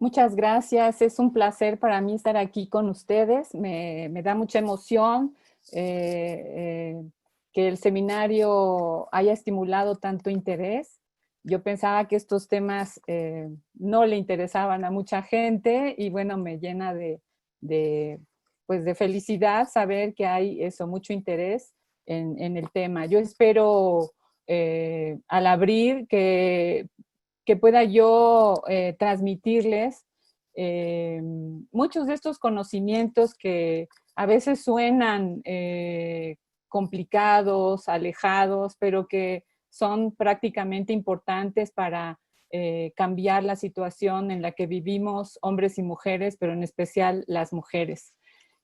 Muchas gracias, es un placer para mí estar aquí con ustedes, me da mucha emoción que el seminario haya estimulado tanto interés. Yo pensaba que estos temas no le interesaban a mucha gente y bueno, me llena pues de felicidad saber que hay eso, mucho interés en el tema. Yo espero al abrir que pueda yo transmitirles muchos de estos conocimientos que a veces suenan complicados, alejados, pero que son prácticamente importantes para cambiar la situación en la que vivimos hombres y mujeres, pero en especial las mujeres.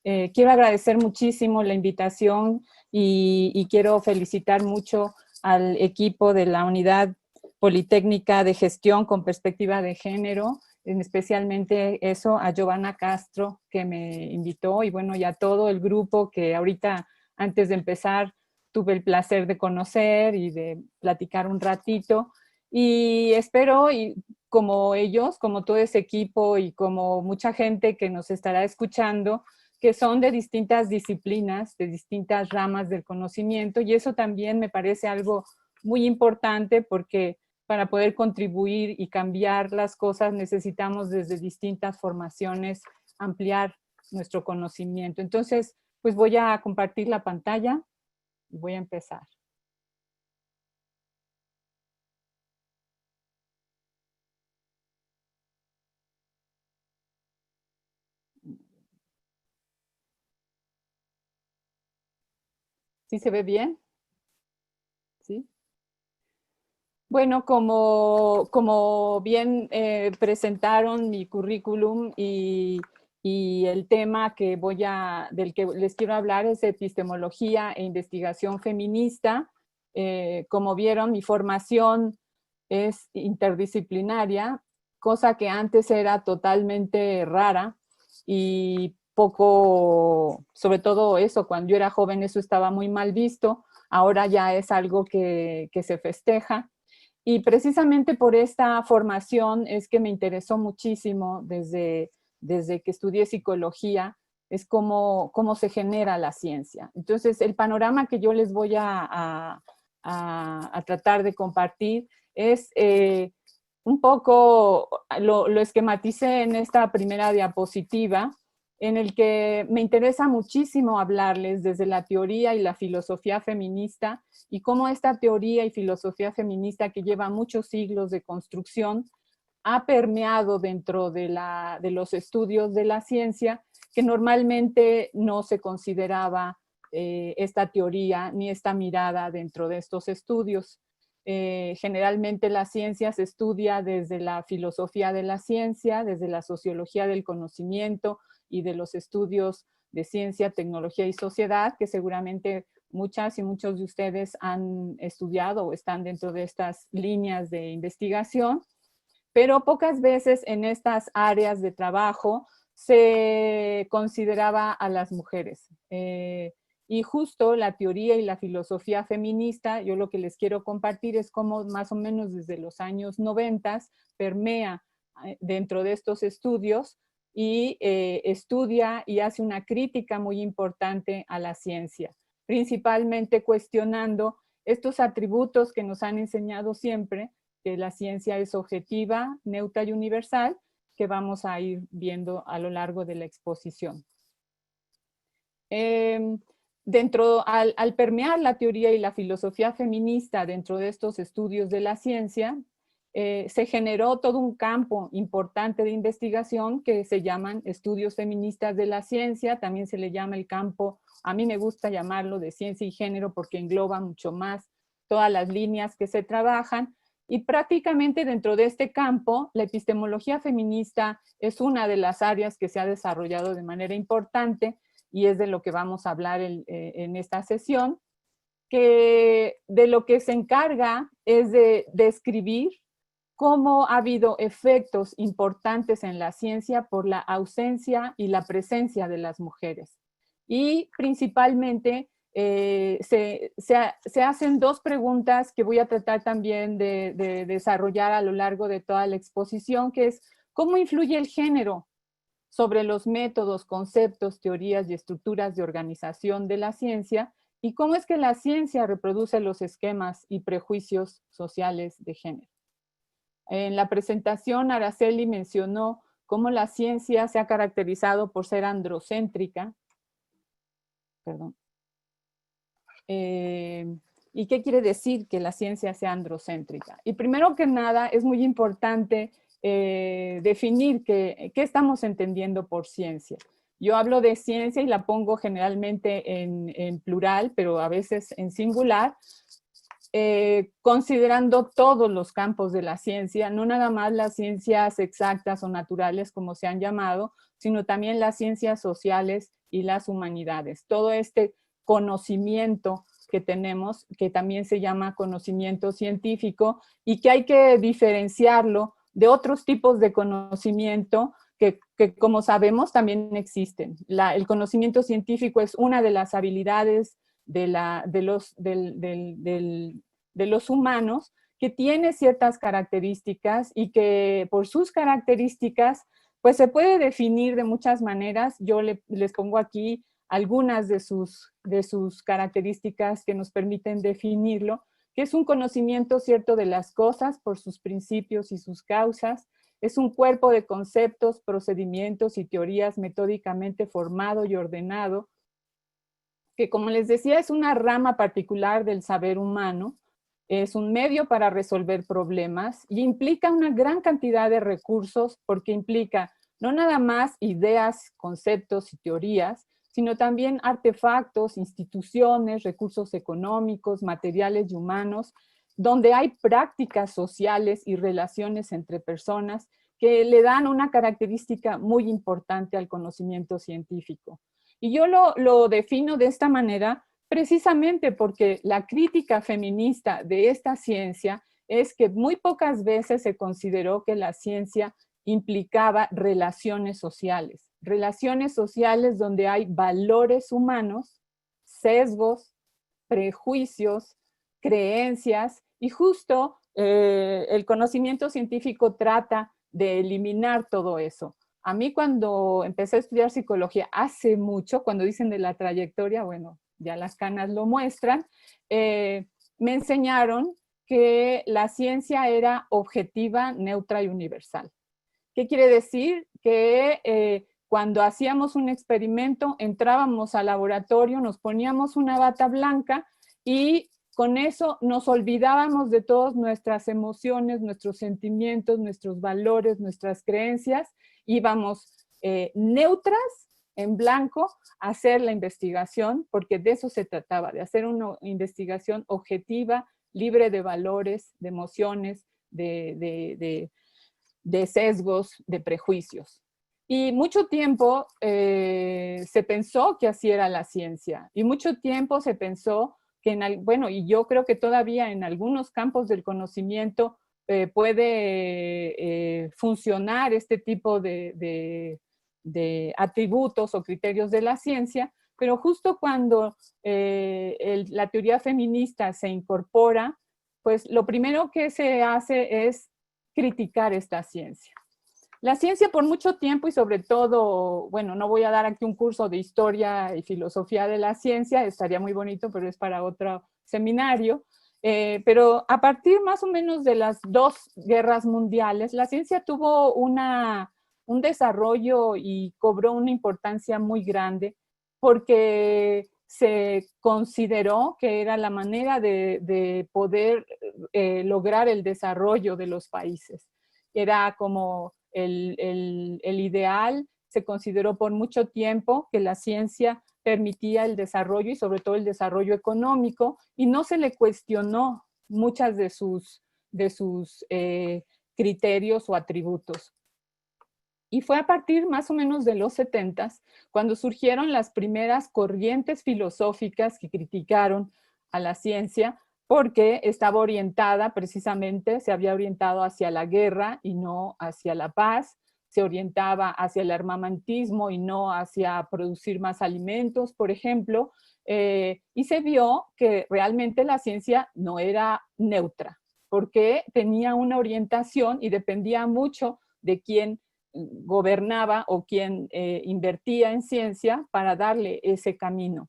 Quiero agradecer muchísimo la invitación y quiero felicitar mucho al equipo de la Unidad Politécnica de Gestión con Perspectiva de Género, especialmente eso a Giovanna Castro que me invitó y bueno, y a todo el grupo que ahorita antes de empezar tuve el placer de conocer y de platicar un ratito y espero y como ellos, como todo ese equipo y como mucha gente que nos estará escuchando, que son de distintas disciplinas, de distintas ramas del conocimiento y eso también me parece algo muy importante porque para poder contribuir y cambiar las cosas necesitamos desde distintas formaciones ampliar nuestro conocimiento. Entonces, pues voy a compartir la pantalla y voy a empezar. ¿Sí se ve bien? ¿Sí? Bueno, como bien presentaron mi currículum y el tema del que les quiero hablar es epistemología e investigación feminista. Como vieron, mi formación es interdisciplinaria, cosa que antes era totalmente rara y poco, sobre todo eso, cuando yo era joven eso estaba muy mal visto, ahora ya es algo que se festeja. Y precisamente por esta formación es que me interesó muchísimo desde que estudié psicología, es cómo se genera la ciencia. Entonces, el panorama que yo les voy a tratar de compartir es un poco, lo esquematicé en esta primera diapositiva, en el que me interesa muchísimo hablarles desde la teoría y la filosofía feminista y cómo esta teoría y filosofía feminista que lleva muchos siglos de construcción ha permeado dentro de los estudios de la ciencia que normalmente no se consideraba esta teoría ni esta mirada dentro de estos estudios. Generalmente la ciencia se estudia desde la filosofía de la ciencia, desde la sociología del conocimiento y de los estudios de ciencia, tecnología y sociedad, que seguramente muchas y muchos de ustedes han estudiado o están dentro de estas líneas de investigación, pero pocas veces en estas áreas de trabajo se consideraba a las mujeres. Y justo la teoría y la filosofía feminista, yo lo que les quiero compartir es cómo más o menos desde los años 90 permea dentro de estos estudios y estudia y hace una crítica muy importante a la ciencia, principalmente cuestionando estos atributos que nos han enseñado siempre, que la ciencia es objetiva, neutra y universal, que vamos a ir viendo a lo largo de la exposición. Al permear la teoría y la filosofía feminista dentro de estos estudios de la ciencia, se generó todo un campo importante de investigación que se llaman estudios feministas de la ciencia, también se le llama el campo, a mí me gusta llamarlo de ciencia y género porque engloba mucho más todas las líneas que se trabajan, y prácticamente dentro de este campo, la epistemología feminista es una de las áreas que se ha desarrollado de manera importante y es de lo que vamos a hablar en esta sesión, que de lo que se encarga es de describir cómo ha habido efectos importantes en la ciencia por la ausencia y la presencia de las mujeres. Y principalmente se hacen dos preguntas que voy a tratar también de desarrollar a lo largo de toda la exposición, que es ¿Cómo influye el género sobre los métodos, conceptos, teorías y estructuras de organización de la ciencia? ¿Y cómo es que la ciencia reproduce los esquemas y prejuicios sociales de género? En la presentación, Araceli mencionó cómo la ciencia se ha caracterizado por ser androcéntrica. Perdón. ¿Y qué quiere decir que la ciencia sea androcéntrica? Y primero que nada, es muy importante definir qué estamos entendiendo por ciencia. Yo hablo de ciencia y la pongo generalmente en plural, pero a veces en singular, considerando todos los campos de la ciencia, no nada más las ciencias exactas o naturales, como se han llamado, sino también las ciencias sociales y las humanidades. Todo este conocimiento que tenemos, que también se llama conocimiento científico, y que hay que diferenciarlo de otros tipos de conocimiento que como sabemos, también existen. El conocimiento científico es una de las habilidades de los humanos, que tiene ciertas características y que por sus características pues se puede definir de muchas maneras. Yo les pongo aquí algunas de sus características que nos permiten definirlo, que es un conocimiento cierto de las cosas por sus principios y sus causas, es un cuerpo de conceptos, procedimientos y teorías metódicamente formado y ordenado, que como les decía es una rama particular del saber humano, es un medio para resolver problemas y implica una gran cantidad de recursos porque implica no nada más ideas, conceptos y teorías, sino también artefactos, instituciones, recursos económicos, materiales y humanos, donde hay prácticas sociales y relaciones entre personas que le dan una característica muy importante al conocimiento científico. Y yo lo defino de esta manera precisamente porque la crítica feminista de esta ciencia es que muy pocas veces se consideró que la ciencia implicaba relaciones sociales donde hay valores humanos, sesgos, prejuicios, creencias, y justo el conocimiento científico trata de eliminar todo eso. A mí cuando empecé a estudiar psicología hace mucho, cuando dicen de la trayectoria, bueno, ya las canas lo muestran, me enseñaron que la ciencia era objetiva, neutra y universal. ¿Qué quiere decir? Que cuando hacíamos un experimento, entrábamos al laboratorio, nos poníamos una bata blanca y con eso nos olvidábamos de todas nuestras emociones, nuestros sentimientos, nuestros valores, nuestras creencias, íbamos neutras, en blanco, a hacer la investigación, porque de eso se trataba, de hacer una investigación objetiva, libre de valores, de emociones, de sesgos, de prejuicios. Y mucho tiempo se pensó que así era la ciencia, y mucho tiempo se pensó que, bueno, y yo creo que todavía en algunos campos del conocimiento puede funcionar este tipo de atributos o criterios de la ciencia, pero justo cuando la teoría feminista se incorpora, pues lo primero que se hace es criticar esta ciencia. La ciencia por mucho tiempo y sobre todo, bueno, no voy a dar aquí un curso de historia y filosofía de la ciencia, estaría muy bonito, pero es para otro seminario, pero a partir más o menos de las 2 guerras mundiales, la ciencia tuvo un desarrollo y cobró una importancia muy grande porque se consideró que era la manera de poder lograr el desarrollo de los países. Era como el ideal, se consideró por mucho tiempo que la ciencia permitía el desarrollo y sobre todo el desarrollo económico, y no se le cuestionó muchas de sus criterios o atributos. Y fue a partir más o menos de los 70s cuando surgieron las primeras corrientes filosóficas que criticaron a la ciencia porque estaba orientada precisamente, se había orientado hacia la guerra y no hacia la paz, se orientaba hacia el armamentismo y no hacia producir más alimentos, por ejemplo, y se vio que realmente la ciencia no era neutra, porque tenía una orientación y dependía mucho de quién gobernaba o quien invertía en ciencia para darle ese camino.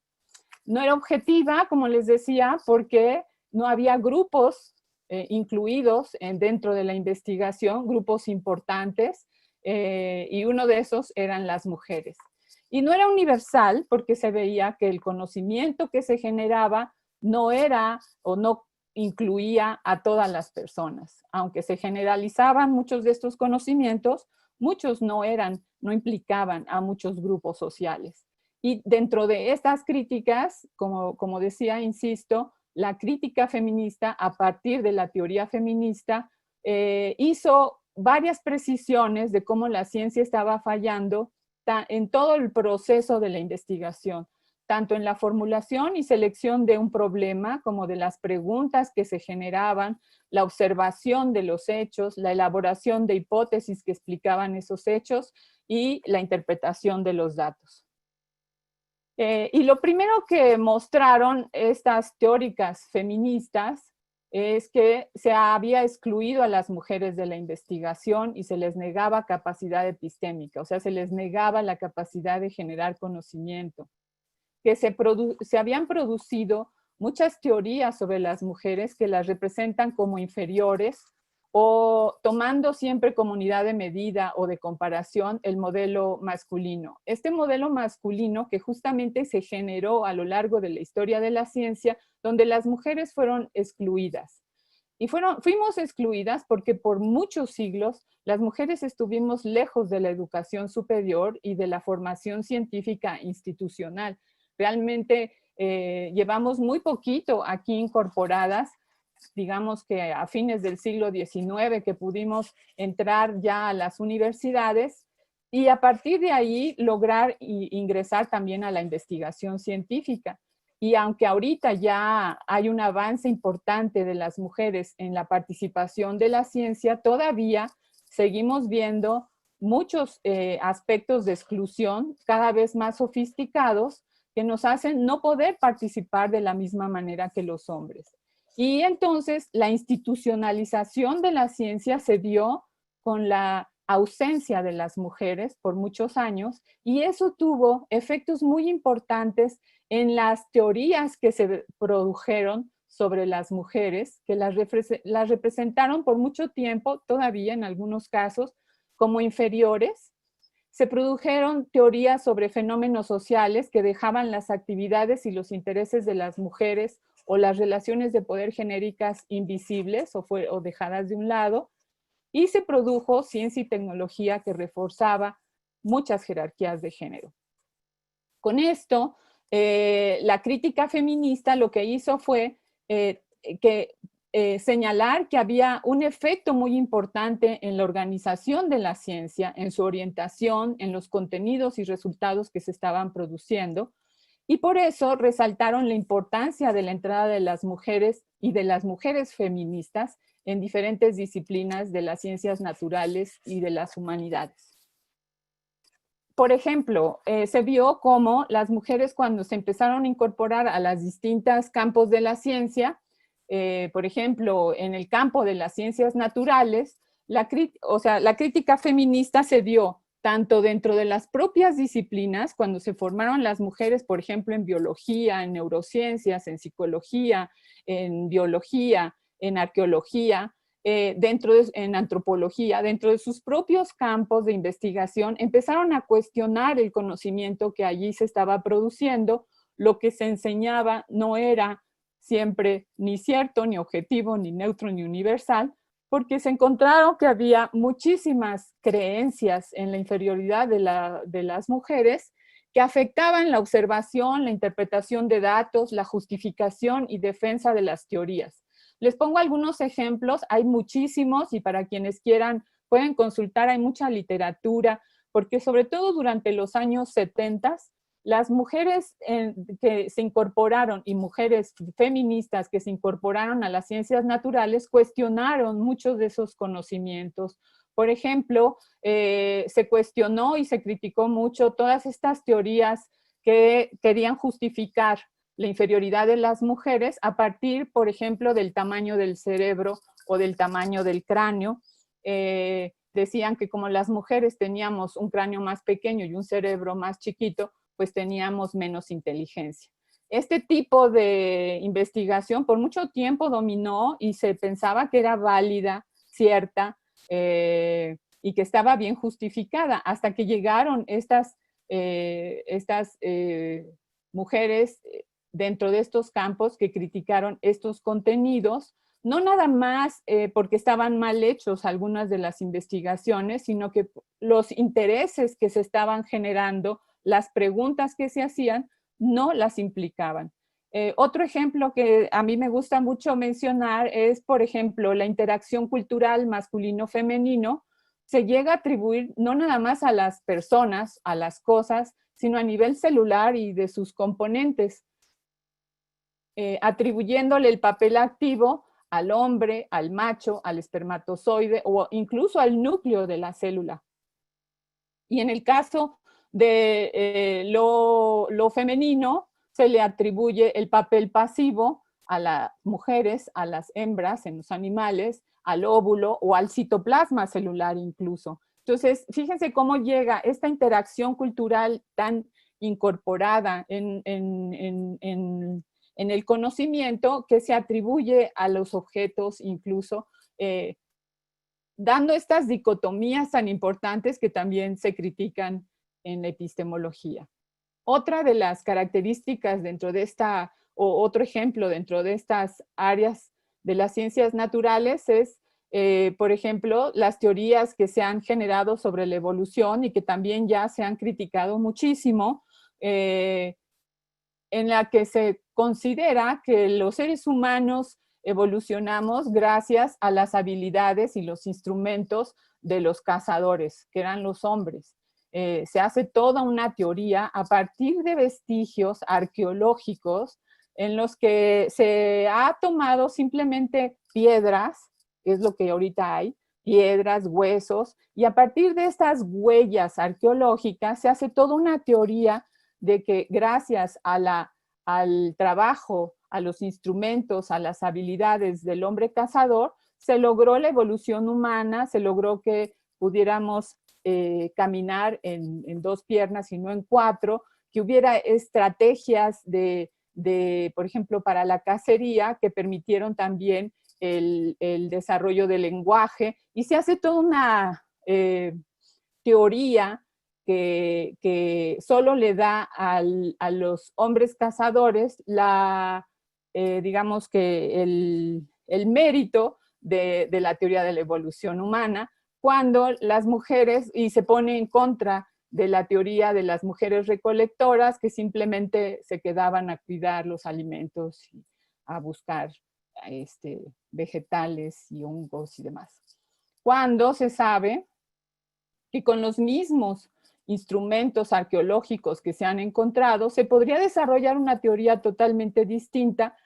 No era objetiva, como les decía, porque no había grupos incluidos dentro de la investigación, grupos importantes, y uno de esos eran las mujeres. Y no era universal porque se veía que el conocimiento que se generaba no era o no incluía a todas las personas. Aunque se generalizaban muchos de estos conocimientos, muchos no implicaban a muchos grupos sociales. Y dentro de estas críticas, como decía, insisto, la crítica feminista, a partir de la teoría feminista, hizo varias precisiones de cómo la ciencia estaba fallando en todo el proceso de la investigación, tanto en la formulación y selección de un problema, como de las preguntas que se generaban, la observación de los hechos, la elaboración de hipótesis que explicaban esos hechos y la interpretación de los datos. Y lo primero que mostraron estas teóricas feministas es que se había excluido a las mujeres de la investigación y se les negaba capacidad epistémica, o sea, se les negaba la capacidad de generar conocimiento, que se habían producido muchas teorías sobre las mujeres que las representan como inferiores o tomando siempre como unidad de medida o de comparación el modelo masculino. Este modelo masculino que justamente se generó a lo largo de la historia de la ciencia, donde las mujeres fueron excluidas. Y fuimos excluidas porque por muchos siglos las mujeres estuvimos lejos de la educación superior y de la formación científica institucional. Realmente llevamos muy poquito aquí incorporadas, digamos que a fines del siglo XIX que pudimos entrar ya a las universidades y a partir de ahí lograr ingresar también a la investigación científica. Y aunque ahorita ya hay un avance importante de las mujeres en la participación de la ciencia, todavía seguimos viendo muchos aspectos de exclusión cada vez más sofisticados que nos hacen no poder participar de la misma manera que los hombres. Y entonces la institucionalización de la ciencia se dio con la ausencia de las mujeres por muchos años y eso tuvo efectos muy importantes en las teorías que se produjeron sobre las mujeres, que las representaron por mucho tiempo, todavía en algunos casos, como inferiores. Se produjeron teorías sobre fenómenos sociales que dejaban las actividades y los intereses de las mujeres o las relaciones de poder genéricas invisibles o dejadas de un lado, y se produjo ciencia y tecnología que reforzaba muchas jerarquías de género. Con esto, la crítica feminista lo que hizo fue señalar que había un efecto muy importante en la organización de la ciencia, en su orientación, en los contenidos y resultados que se estaban produciendo, y por eso resaltaron la importancia de la entrada de las mujeres y de las mujeres feministas en diferentes disciplinas de las ciencias naturales y de las humanidades. Por ejemplo, se vio cómo las mujeres cuando se empezaron a incorporar a los distintos campos de la ciencia, por ejemplo, en el campo de las ciencias naturales, la crítica feminista se dio tanto dentro de las propias disciplinas, cuando se formaron las mujeres, por ejemplo, en biología, en neurociencias, en psicología, en biología, en arqueología, en antropología, dentro de sus propios campos de investigación, empezaron a cuestionar el conocimiento que allí se estaba produciendo. Lo que se enseñaba no era siempre ni cierto, ni objetivo, ni neutro, ni universal, porque se encontraron que había muchísimas creencias en la inferioridad de las mujeres que afectaban la observación, la interpretación de datos, la justificación y defensa de las teorías. Les pongo algunos ejemplos, hay muchísimos y para quienes quieran pueden consultar, hay mucha literatura, porque sobre todo durante los años 70, las mujeres que se incorporaron y mujeres feministas que se incorporaron a las ciencias naturales cuestionaron muchos de esos conocimientos. Por ejemplo, se cuestionó y se criticó mucho todas estas teorías que querían justificar la inferioridad de las mujeres a partir, por ejemplo, del tamaño del cerebro o del tamaño del cráneo, decían que como las mujeres teníamos un cráneo más pequeño y un cerebro más chiquito, pues teníamos menos inteligencia. Este tipo de investigación por mucho tiempo dominó y se pensaba que era válida, cierta, y que estaba bien justificada, hasta que llegaron estas mujeres dentro de estos campos que criticaron estos contenidos, no nada más porque estaban mal hechos algunas de las investigaciones, sino que los intereses que se estaban generando, las preguntas que se hacían, no las implicaban. Otro ejemplo que a mí me gusta mucho mencionar es, por ejemplo, la interacción cultural masculino-femenino. Se llega a atribuir no nada más a las personas, a las cosas, sino a nivel celular y de sus componentes, atribuyéndole el papel activo al hombre, al macho, al espermatozoide o incluso al núcleo de la célula. Y en el caso de lo femenino, se le atribuye el papel pasivo a las mujeres, a las hembras en los animales, al óvulo o al citoplasma celular incluso. Entonces, fíjense cómo llega esta interacción cultural tan incorporada en el conocimiento que se atribuye a los objetos incluso, dando estas dicotomías tan importantes que también se critican en la epistemología. Otra de las características dentro de esta, o otro ejemplo dentro de estas áreas de las ciencias naturales es, por ejemplo, las teorías que se han generado sobre la evolución y que también ya se han criticado muchísimo, en la que se considera que los seres humanos evolucionamos gracias a las habilidades y los instrumentos de los cazadores, que eran los hombres. Se hace toda una teoría a partir de vestigios arqueológicos en los que se ha tomado simplemente piedras, que es lo que ahorita hay, piedras, huesos, y a partir de estas huellas arqueológicas se hace toda una teoría de que gracias a al trabajo, a los instrumentos, a las habilidades del hombre cazador, se logró la evolución humana, se logró que pudiéramos caminar en dos piernas y no en cuatro, que hubiera estrategias por ejemplo, para la cacería que permitieron también el desarrollo del lenguaje, y se hace toda una teoría que solo le da a los hombres cazadores digamos que el mérito de la teoría de la evolución humana, cuando las mujeres, y se pone en contra de la teoría de las mujeres recolectoras que simplemente se quedaban a cuidar los alimentos y a buscar vegetales y hongos y demás. Cuando se sabe que con los mismos instrumentos arqueológicos que se han encontrado, se podría desarrollar una teoría totalmente distinta,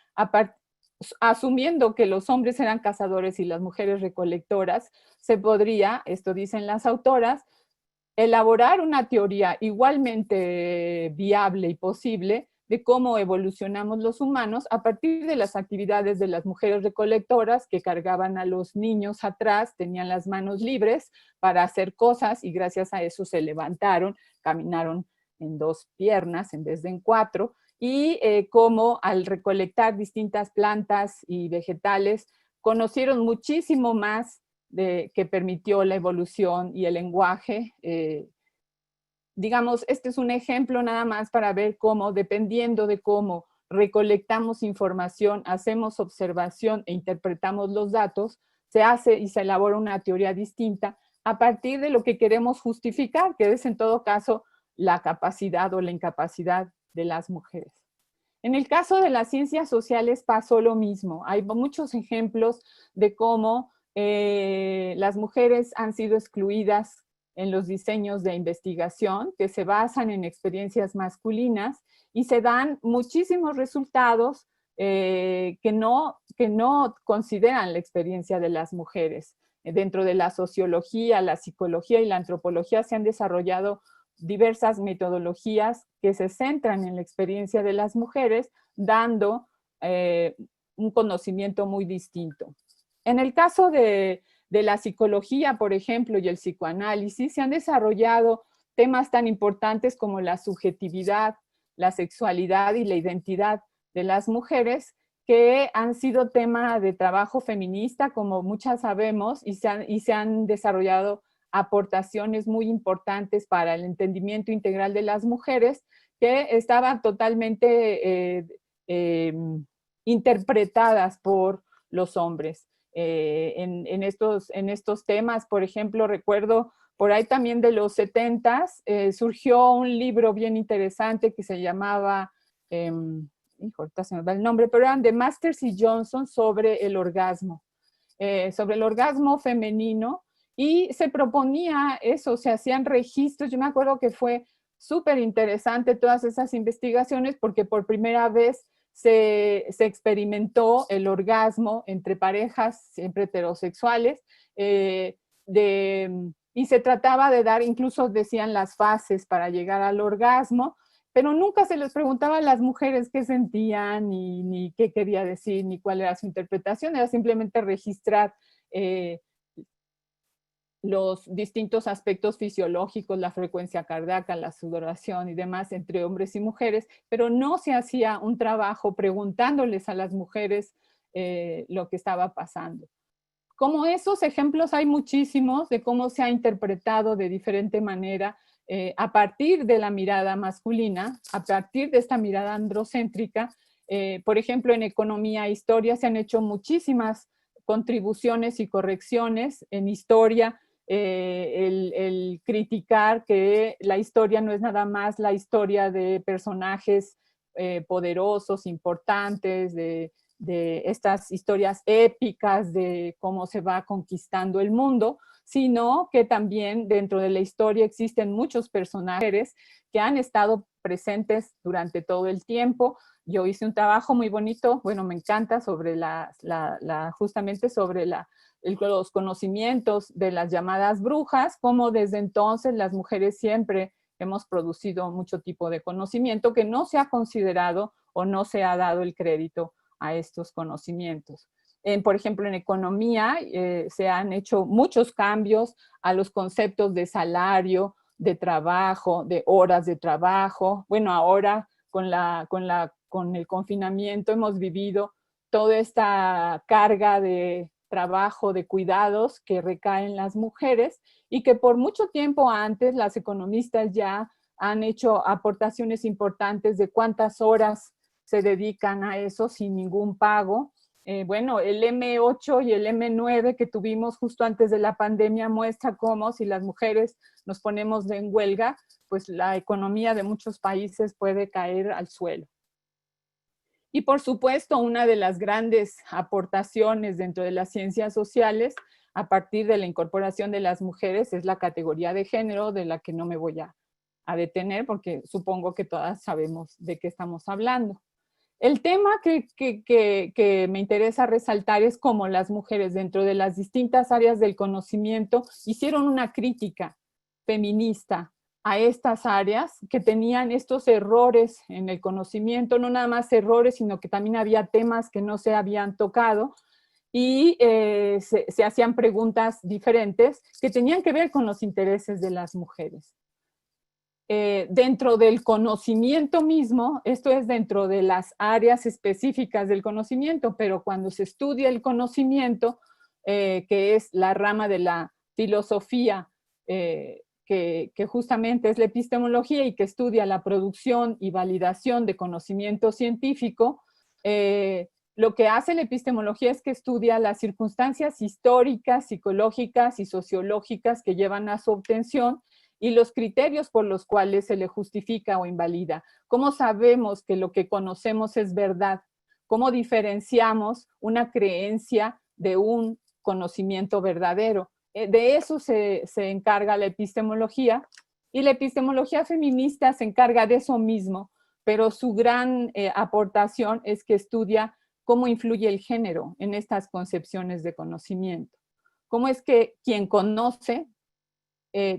asumiendo que los hombres eran cazadores y las mujeres recolectoras. Se podría, esto dicen las autoras, elaborar una teoría igualmente viable y posible de cómo evolucionamos los humanos a partir de las actividades de las mujeres recolectoras que cargaban a los niños atrás, tenían las manos libres para hacer cosas y gracias a eso se levantaron, caminaron en dos piernas en vez de en cuatro, y cómo al recolectar distintas plantas y vegetales conocieron muchísimo más que permitió la evolución y el lenguaje. Digamos, este es un ejemplo nada más para ver cómo, dependiendo de cómo recolectamos información, hacemos observación e interpretamos los datos, se hace y se elabora una teoría distinta a partir de lo que queremos justificar, que es en todo caso la capacidad o la incapacidad de las mujeres. En el caso de las ciencias sociales pasó lo mismo. Hay muchos ejemplos de cómo las mujeres han sido excluidas en los diseños de investigación que se basan en experiencias masculinas y se dan muchísimos resultados que no consideran la experiencia de las mujeres. Dentro de la sociología, la psicología y la antropología se han desarrollado diversas metodologías que se centran en la experiencia de las mujeres, dando un conocimiento muy distinto. En el caso de de la psicología, por ejemplo, y el psicoanálisis, se han desarrollado temas tan importantes como la subjetividad, la sexualidad y la identidad de las mujeres, que han sido tema de trabajo feminista, como muchas sabemos, y se han desarrollado aportaciones muy importantes para el entendimiento integral de las mujeres, que estaban totalmente interpretadas por los hombres. En estos temas, por ejemplo, recuerdo por ahí también de los 70s, surgió un libro bien interesante que se llamaba, ahorita se me va el nombre, pero eran de Masters y Johnson sobre el orgasmo femenino, y se proponía eso, se hacían registros. Yo me acuerdo que fue súper interesante todas esas investigaciones, porque por primera vez se experimentó el orgasmo entre parejas siempre heterosexuales, y se trataba de dar, incluso decían las fases para llegar al orgasmo, pero nunca se les preguntaba a las mujeres qué sentían, ni qué quería decir, ni cuál era su interpretación. Era simplemente registrar los distintos aspectos fisiológicos, la frecuencia cardíaca, la sudoración y demás entre hombres y mujeres, pero no se hacía un trabajo preguntándoles a las mujeres lo que estaba pasando. Como esos ejemplos hay muchísimos de cómo se ha interpretado de diferente manera a partir de la mirada masculina, a partir de esta mirada androcéntrica. Por ejemplo, en economía e historia se han hecho muchísimas contribuciones y correcciones en historia. El criticar que la historia no es nada más la historia de personajes poderosos, importantes, de estas historias épicas de cómo se va conquistando el mundo, sino que también dentro de la historia existen muchos personajes que han estado presentes durante todo el tiempo. Yo hice un trabajo muy bonito, bueno, me encanta, sobre justamente sobre los conocimientos de las llamadas brujas, como desde entonces las mujeres siempre hemos producido mucho tipo de conocimiento que no se ha considerado o no se ha dado el crédito a estos conocimientos. Por ejemplo, en economía se han hecho muchos cambios a los conceptos de salario, de trabajo, de horas de trabajo. Bueno, ahora con el confinamiento hemos vivido toda esta carga de trabajo, de cuidados que recaen las mujeres, y que por mucho tiempo antes las economistas ya han hecho aportaciones importantes de cuántas horas se dedican a eso sin ningún pago. Bueno, el M8 y el M9 que tuvimos justo antes de la pandemia muestra cómo, si las mujeres nos ponemos en huelga, pues la economía de muchos países puede caer al suelo. Y por supuesto, una de las grandes aportaciones dentro de las ciencias sociales, a partir de la incorporación de las mujeres, es la categoría de género, de la que no me voy a detener, porque supongo que todas sabemos de qué estamos hablando. El tema que me interesa resaltar es cómo las mujeres dentro de las distintas áreas del conocimiento hicieron una crítica feminista a estas áreas que tenían estos errores en el conocimiento, no nada más errores, sino que también había temas que no se habían tocado, y se hacían preguntas diferentes que tenían que ver con los intereses de las mujeres. Dentro del conocimiento mismo, esto es dentro de las áreas específicas del conocimiento, pero cuando se estudia el conocimiento, que es la rama de la filosofía, que justamente es la epistemología y que estudia la producción y validación de conocimiento científico, lo que hace la epistemología es que estudia las circunstancias históricas, psicológicas y sociológicas que llevan a su obtención, y los criterios por los cuales se le justifica o invalida. ¿Cómo sabemos que lo que conocemos es verdad? ¿Cómo diferenciamos una creencia de un conocimiento verdadero? De eso se encarga la epistemología, y la epistemología feminista se encarga de eso mismo, pero su gran aportación es que estudia cómo influye el género en estas concepciones de conocimiento. Cómo es que quien conoce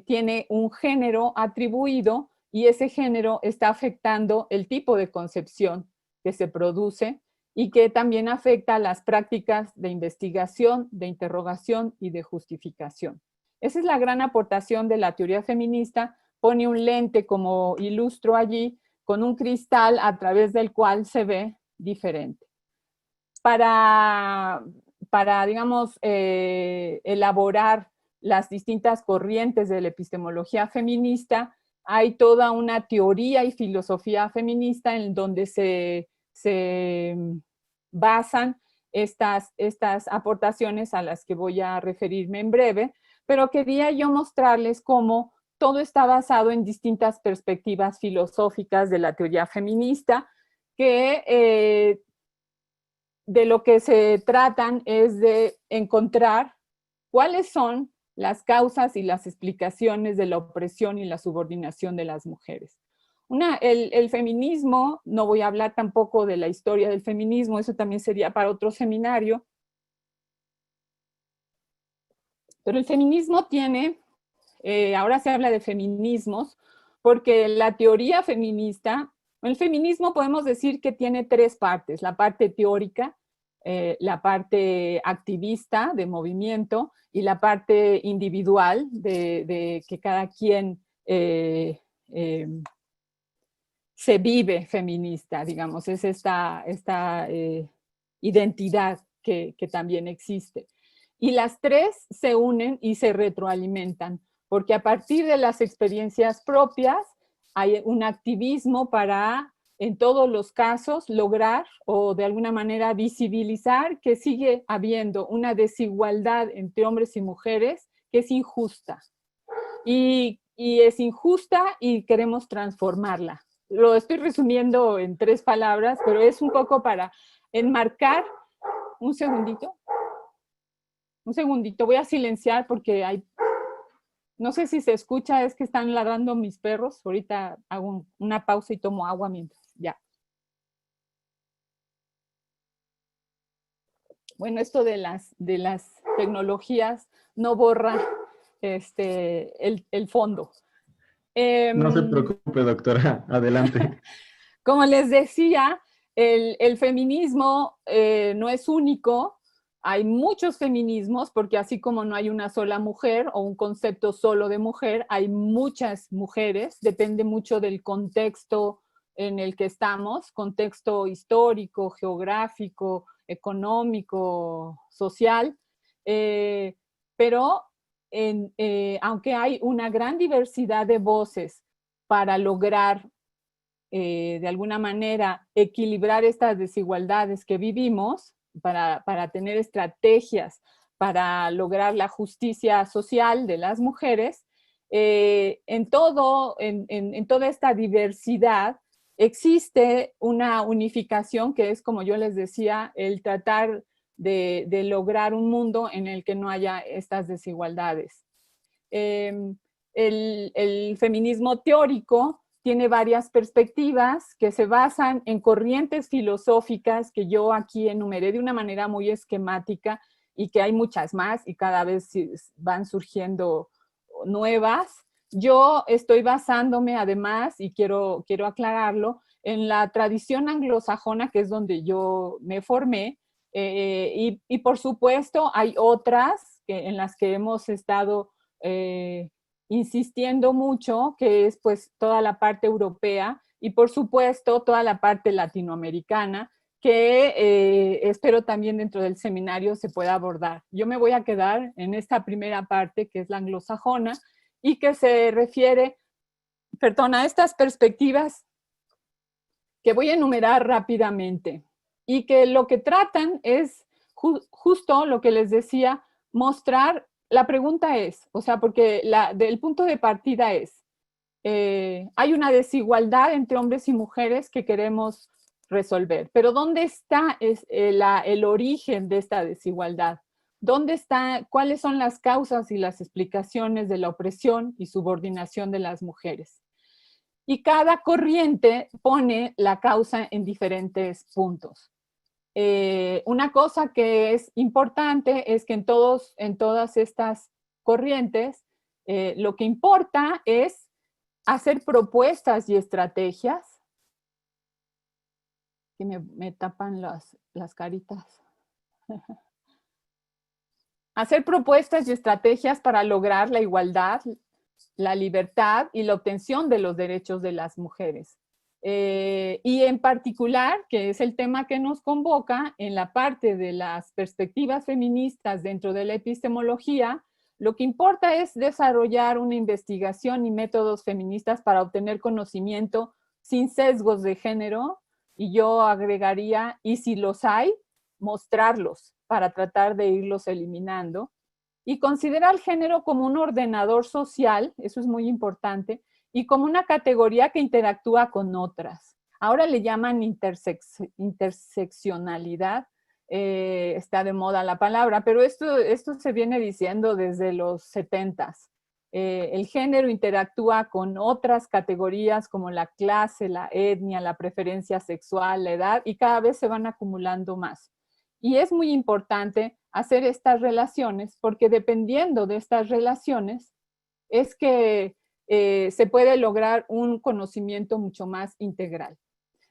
tiene un género atribuido, y ese género está afectando el tipo de concepción que se produce y que también afecta a las prácticas de investigación, de interrogación y de justificación. Esa es la gran aportación de la teoría feminista. Pone un lente, como ilustro allí, con un cristal a través del cual se ve diferente. Para digamos, elaborar las distintas corrientes de la epistemología feminista, hay toda una teoría y filosofía feminista en donde se basan estas aportaciones a las que voy a referirme en breve, pero quería yo mostrarles cómo todo está basado en distintas perspectivas filosóficas de la teoría feminista, que de lo que se tratan es de encontrar cuáles son las causas y las explicaciones de la opresión y la subordinación de las mujeres. El feminismo, no voy a hablar tampoco de la historia del feminismo, eso también sería para otro seminario, pero el feminismo tiene, ahora se habla de feminismos, porque la teoría feminista, el feminismo podemos decir que tiene tres partes: la parte teórica, la parte activista de movimiento y la parte individual de que cada quien se vive feminista, digamos, es esta identidad que también existe. Y las tres se unen y se retroalimentan, porque a partir de las experiencias propias hay un activismo para, en todos los casos, lograr o de alguna manera visibilizar que sigue habiendo una desigualdad entre hombres y mujeres que es injusta. Y es injusta y queremos transformarla. Lo estoy resumiendo en 3 palabras, pero es un poco para enmarcar. Un segundito, voy a silenciar porque hay, no sé si se escucha, es que están ladrando mis perros. Ahorita hago una pausa y tomo agua mientras, ya. Bueno, esto de las tecnologías no borra el fondo. No se preocupe, doctora, adelante. Como les decía, el feminismo no es único, hay muchos feminismos, porque así como no hay una sola mujer o un concepto solo de mujer, hay muchas mujeres, depende mucho del contexto en el que estamos, contexto histórico, geográfico, económico, social, pero aunque hay una gran diversidad de voces para lograr de alguna manera equilibrar estas desigualdades que vivimos, para tener estrategias para lograr la justicia social de las mujeres, en toda esta diversidad existe una unificación que es, como yo les decía, el tratar de lograr un mundo en el que no haya estas desigualdades. El feminismo teórico tiene varias perspectivas que se basan en corrientes filosóficas que yo aquí enumeré de una manera muy esquemática y que hay muchas más y cada vez van surgiendo nuevas. Yo estoy basándome además, y quiero aclararlo, en la tradición anglosajona, que es donde yo me formé, y por supuesto hay otras en las que hemos estado insistiendo mucho, que es pues toda la parte europea y por supuesto toda la parte latinoamericana, que espero también dentro del seminario se pueda abordar. Yo me voy a quedar en esta primera parte, que es la anglosajona, y que se refiere, perdón, a estas perspectivas que voy a enumerar rápidamente, y que lo que tratan es justo lo que les decía, mostrar. La pregunta es, o sea, porque el punto de partida es, hay una desigualdad entre hombres y mujeres que queremos resolver, pero ¿dónde está el origen de esta desigualdad? ¿Dónde está, cuáles son las causas y las explicaciones de la opresión y subordinación de las mujeres? Y cada corriente pone la causa en diferentes puntos. Una cosa que es importante es que en todas estas corrientes, lo que importa es hacer propuestas y estrategias que me tapan las caritas. Hacer propuestas y estrategias para lograr la igualdad, la libertad y la obtención de los derechos de las mujeres. Y en particular, que es el tema que nos convoca, en la parte de las perspectivas feministas dentro de la epistemología, lo que importa es desarrollar una investigación y métodos feministas para obtener conocimiento sin sesgos de género, y yo agregaría, y si los hay, mostrarlos para tratar de irlos eliminando, y considera el género como un ordenador social, eso es muy importante, y como una categoría que interactúa con otras. Ahora le llaman interseccionalidad, está de moda la palabra, pero esto se viene diciendo desde los 70s. El género interactúa con otras categorías como la clase, la etnia, la preferencia sexual, la edad, y cada vez se van acumulando más. Y es muy importante hacer estas relaciones porque dependiendo de estas relaciones es que se puede lograr un conocimiento mucho más integral.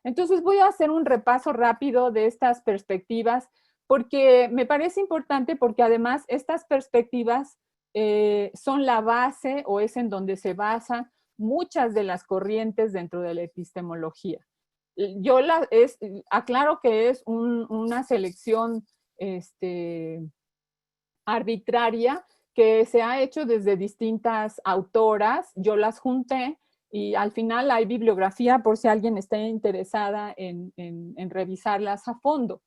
Entonces voy a hacer un repaso rápido de estas perspectivas porque me parece importante porque además estas perspectivas son la base o es en donde se basan muchas de las corrientes dentro de la epistemología. Yo aclaro que es una selección arbitraria que se ha hecho desde distintas autoras, yo las junté y al final hay bibliografía por si alguien está interesada en revisarlas a fondo.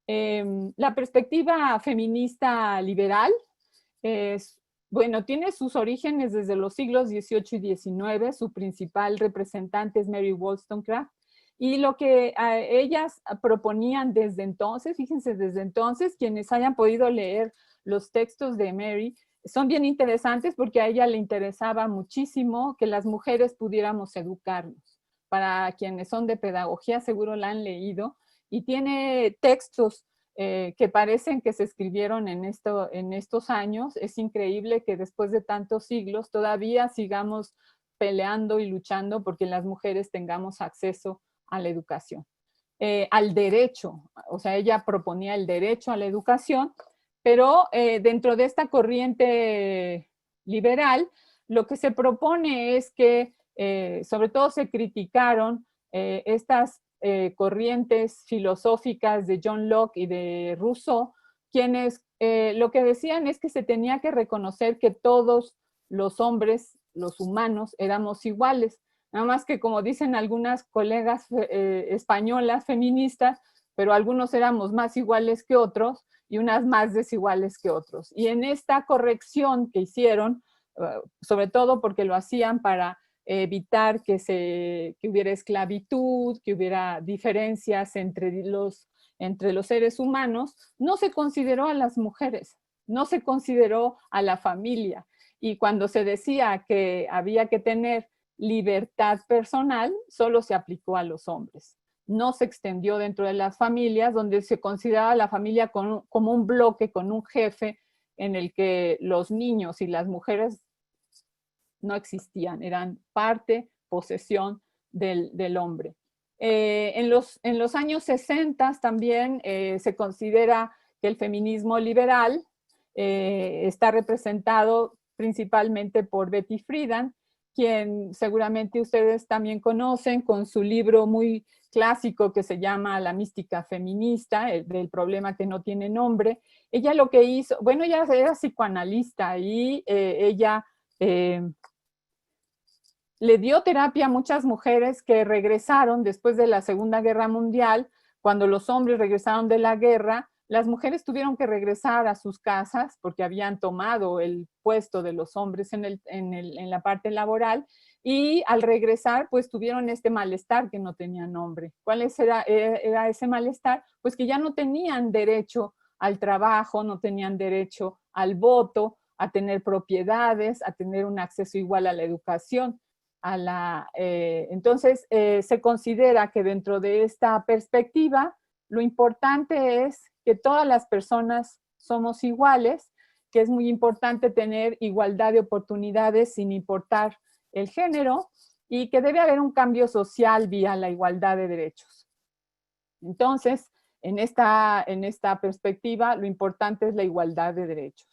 La perspectiva feminista liberal bueno, tiene sus orígenes desde los siglos XVIII y XIX, su principal representante es Mary Wollstonecraft, y lo que ellas proponían desde entonces, fíjense, desde entonces, quienes hayan podido leer los textos de Mary, son bien interesantes porque a ella le interesaba muchísimo que las mujeres pudiéramos educarnos. Para quienes son de pedagogía seguro la han leído y tiene textos que parecen que se escribieron en estos años. Es increíble que después de tantos siglos todavía sigamos peleando y luchando porque las mujeres tengamos acceso a la educación. Al derecho, o sea, ella proponía el derecho a la educación, pero dentro de esta corriente liberal, lo que se propone es que, sobre todo se criticaron estas corrientes filosóficas de John Locke y de Rousseau, quienes lo que decían es que se tenía que reconocer que todos los hombres, los humanos, éramos iguales. Nada más que como dicen algunas colegas españolas feministas, pero algunos éramos más iguales que otros y unas más desiguales que otros. Y en esta corrección que hicieron, sobre todo porque lo hacían para evitar que hubiera esclavitud, que hubiera diferencias entre los seres humanos, no se consideró a las mujeres, no se consideró a la familia. Y cuando se decía que había que tener libertad personal, solo se aplicó a los hombres. No se extendió dentro de las familias, donde se consideraba la familia como un bloque, con un jefe, en el que los niños y las mujeres no existían, eran parte, posesión del hombre. En los años 60 también se considera que el feminismo liberal está representado principalmente por Betty Friedan, quien seguramente ustedes también conocen con su libro muy clásico que se llama La mística feminista, del problema que no tiene nombre. Ella lo que hizo, bueno, ella era psicoanalista y ella le dio terapia a muchas mujeres que regresaron después de la Segunda Guerra Mundial. Cuando los hombres regresaron de la guerra, las mujeres tuvieron que regresar a sus casas porque habían tomado el puesto de los hombres en la parte laboral, y al regresar pues tuvieron este malestar que no tenía nombre. ¿Cuál era ese malestar? Pues que ya no tenían derecho al trabajo, no tenían derecho al voto, a tener propiedades, a tener un acceso igual a la educación. Entonces se considera que dentro de esta perspectiva lo importante es que todas las personas somos iguales, que es muy importante tener igualdad de oportunidades sin importar el género y que debe haber un cambio social vía la igualdad de derechos. Entonces, en esta perspectiva, lo importante es la igualdad de derechos.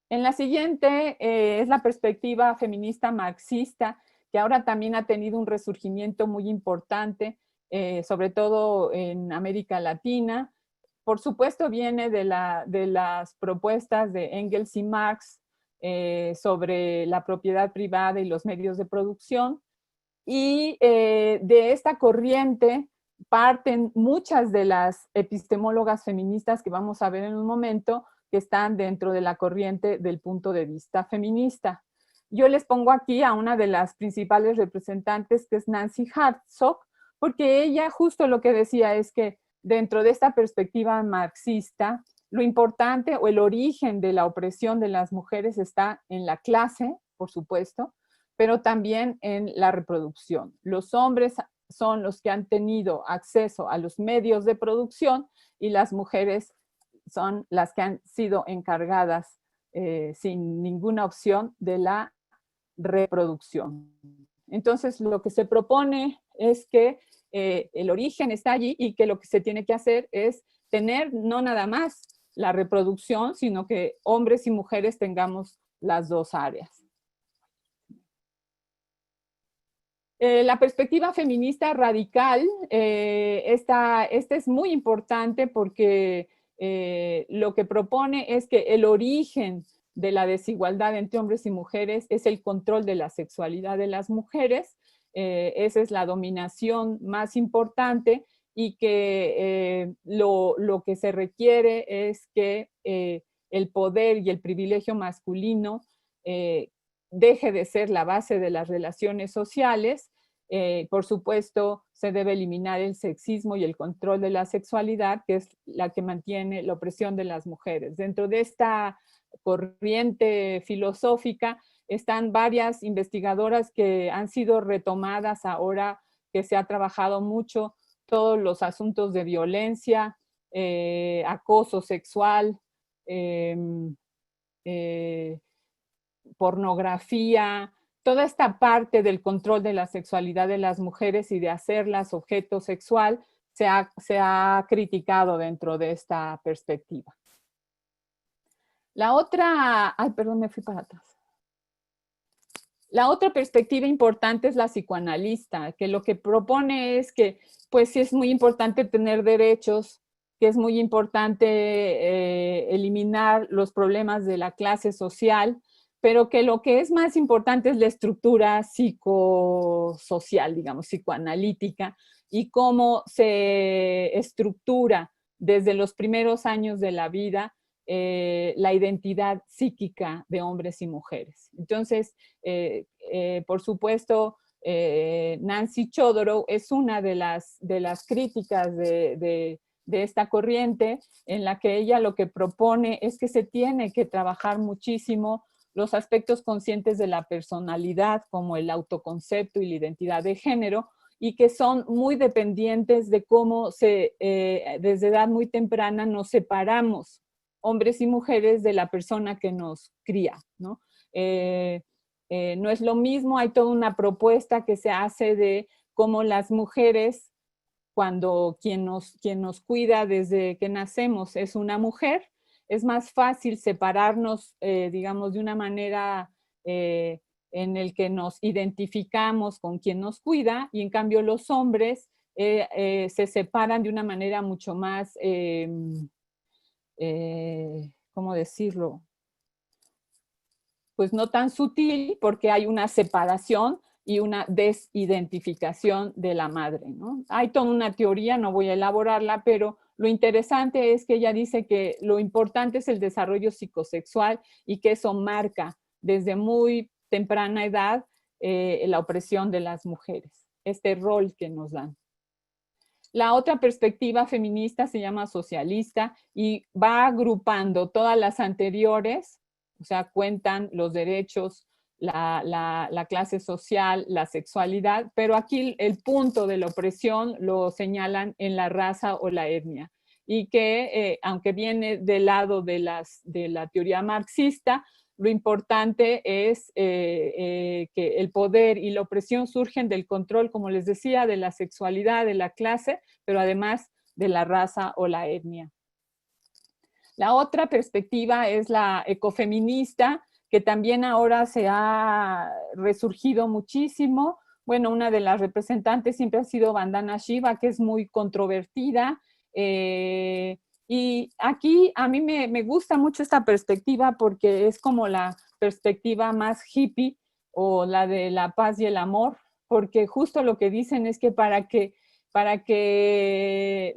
En la siguiente es la perspectiva feminista marxista, que ahora también ha tenido un resurgimiento muy importante, sobre todo en América Latina. Por supuesto, viene de las propuestas de Engels y Marx sobre la propiedad privada y los medios de producción. Y de esta corriente parten muchas de las epistemólogas feministas que vamos a ver en un momento, que están dentro de la corriente del punto de vista feminista. Yo les pongo aquí a una de las principales representantes, que es Nancy Hartsock, porque ella justo lo que decía es que dentro de esta perspectiva marxista, lo importante o el origen de la opresión de las mujeres está en la clase, por supuesto, pero también en la reproducción. Los hombres son los que han tenido acceso a los medios de producción y las mujeres son las que han sido encargadas sin ninguna opción de la reproducción. Entonces, lo que se propone es que el origen está allí y que lo que se tiene que hacer es tener no nada más la reproducción, sino que hombres y mujeres tengamos las dos áreas. La perspectiva feminista radical, esta es muy importante porque lo que propone es que el origen de la desigualdad entre hombres y mujeres es el control de la sexualidad de las mujeres. Esa es la dominación más importante y que lo que se requiere es que el poder y el privilegio masculino deje de ser la base de las relaciones sociales. Por supuesto, se debe eliminar el sexismo y el control de la sexualidad, que es la que mantiene la opresión de las mujeres. Dentro de esta corriente filosófica están varias investigadoras que han sido retomadas ahora que se ha trabajado mucho todos los asuntos de violencia, acoso sexual, pornografía, toda esta parte del control de la sexualidad de las mujeres y de hacerlas objeto sexual se ha criticado dentro de esta perspectiva. La otra, perdón, me fui para atrás. La otra perspectiva importante es la psicoanalista, que lo que propone es que, pues sí es muy importante tener derechos, que es muy importante eliminar los problemas de la clase social, pero que lo que es más importante es la estructura psicosocial, digamos, psicoanalítica, y cómo se estructura desde los primeros años de la vida la identidad psíquica de hombres y mujeres. Entonces, por supuesto, Nancy Chodorow es una de las críticas de esta corriente, en la que ella lo que propone es que se tiene que trabajar muchísimo los aspectos conscientes de la personalidad, como el autoconcepto y la identidad de género, y que son muy dependientes de cómo desde edad muy temprana nos separamos, hombres y mujeres, de la persona que nos cría, ¿no? No es lo mismo, hay toda una propuesta que se hace de cómo las mujeres, cuando quien nos cuida desde que nacemos es una mujer, es más fácil separarnos, digamos, de una manera en el que nos identificamos con quien nos cuida, y en cambio los hombres se separan de una manera mucho más, ¿cómo decirlo? Pues no tan sutil, porque hay una separación y una desidentificación de la madre, ¿no? Hay toda una teoría, no voy a elaborarla, pero lo interesante es que ella dice que lo importante es el desarrollo psicosexual y que eso marca desde muy temprana edad la opresión de las mujeres, este rol que nos dan. La otra perspectiva feminista se llama socialista y va agrupando todas las anteriores, o sea, cuentan los derechos, la clase social, la sexualidad, pero aquí el punto de la opresión lo señalan en la raza o la etnia. y que, aunque viene del lado de la teoría marxista, lo importante es que el poder y la opresión surgen del control, como les decía, de la sexualidad, de la clase, pero además de la raza o la etnia. La otra perspectiva es la ecofeminista, que también ahora se ha resurgido muchísimo. Bueno, una de las representantes siempre ha sido Vandana Shiva, que es muy controvertida. Y aquí a mí me gusta mucho esta perspectiva porque es como la perspectiva más hippie o la de la paz y el amor, porque justo lo que dicen es que para que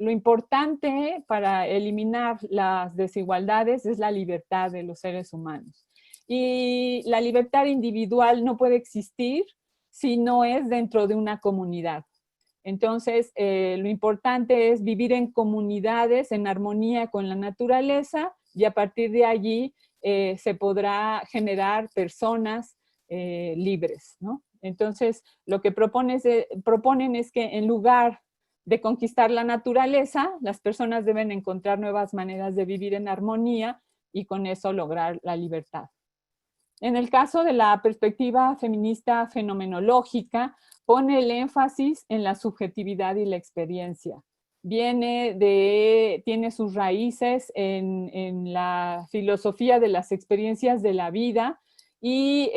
lo importante para eliminar las desigualdades es la libertad de los seres humanos. Y la libertad individual no puede existir si no es dentro de una comunidad. Entonces, lo importante es vivir en comunidades, en armonía con la naturaleza, y a partir de allí se podrá generar personas libres, ¿no? Entonces, lo que proponen es que en lugar de conquistar la naturaleza, las personas deben encontrar nuevas maneras de vivir en armonía y con eso lograr la libertad. En el caso de la perspectiva feminista fenomenológica, pone el énfasis en la subjetividad y la experiencia. Tiene sus raíces en la filosofía de las experiencias de la vida y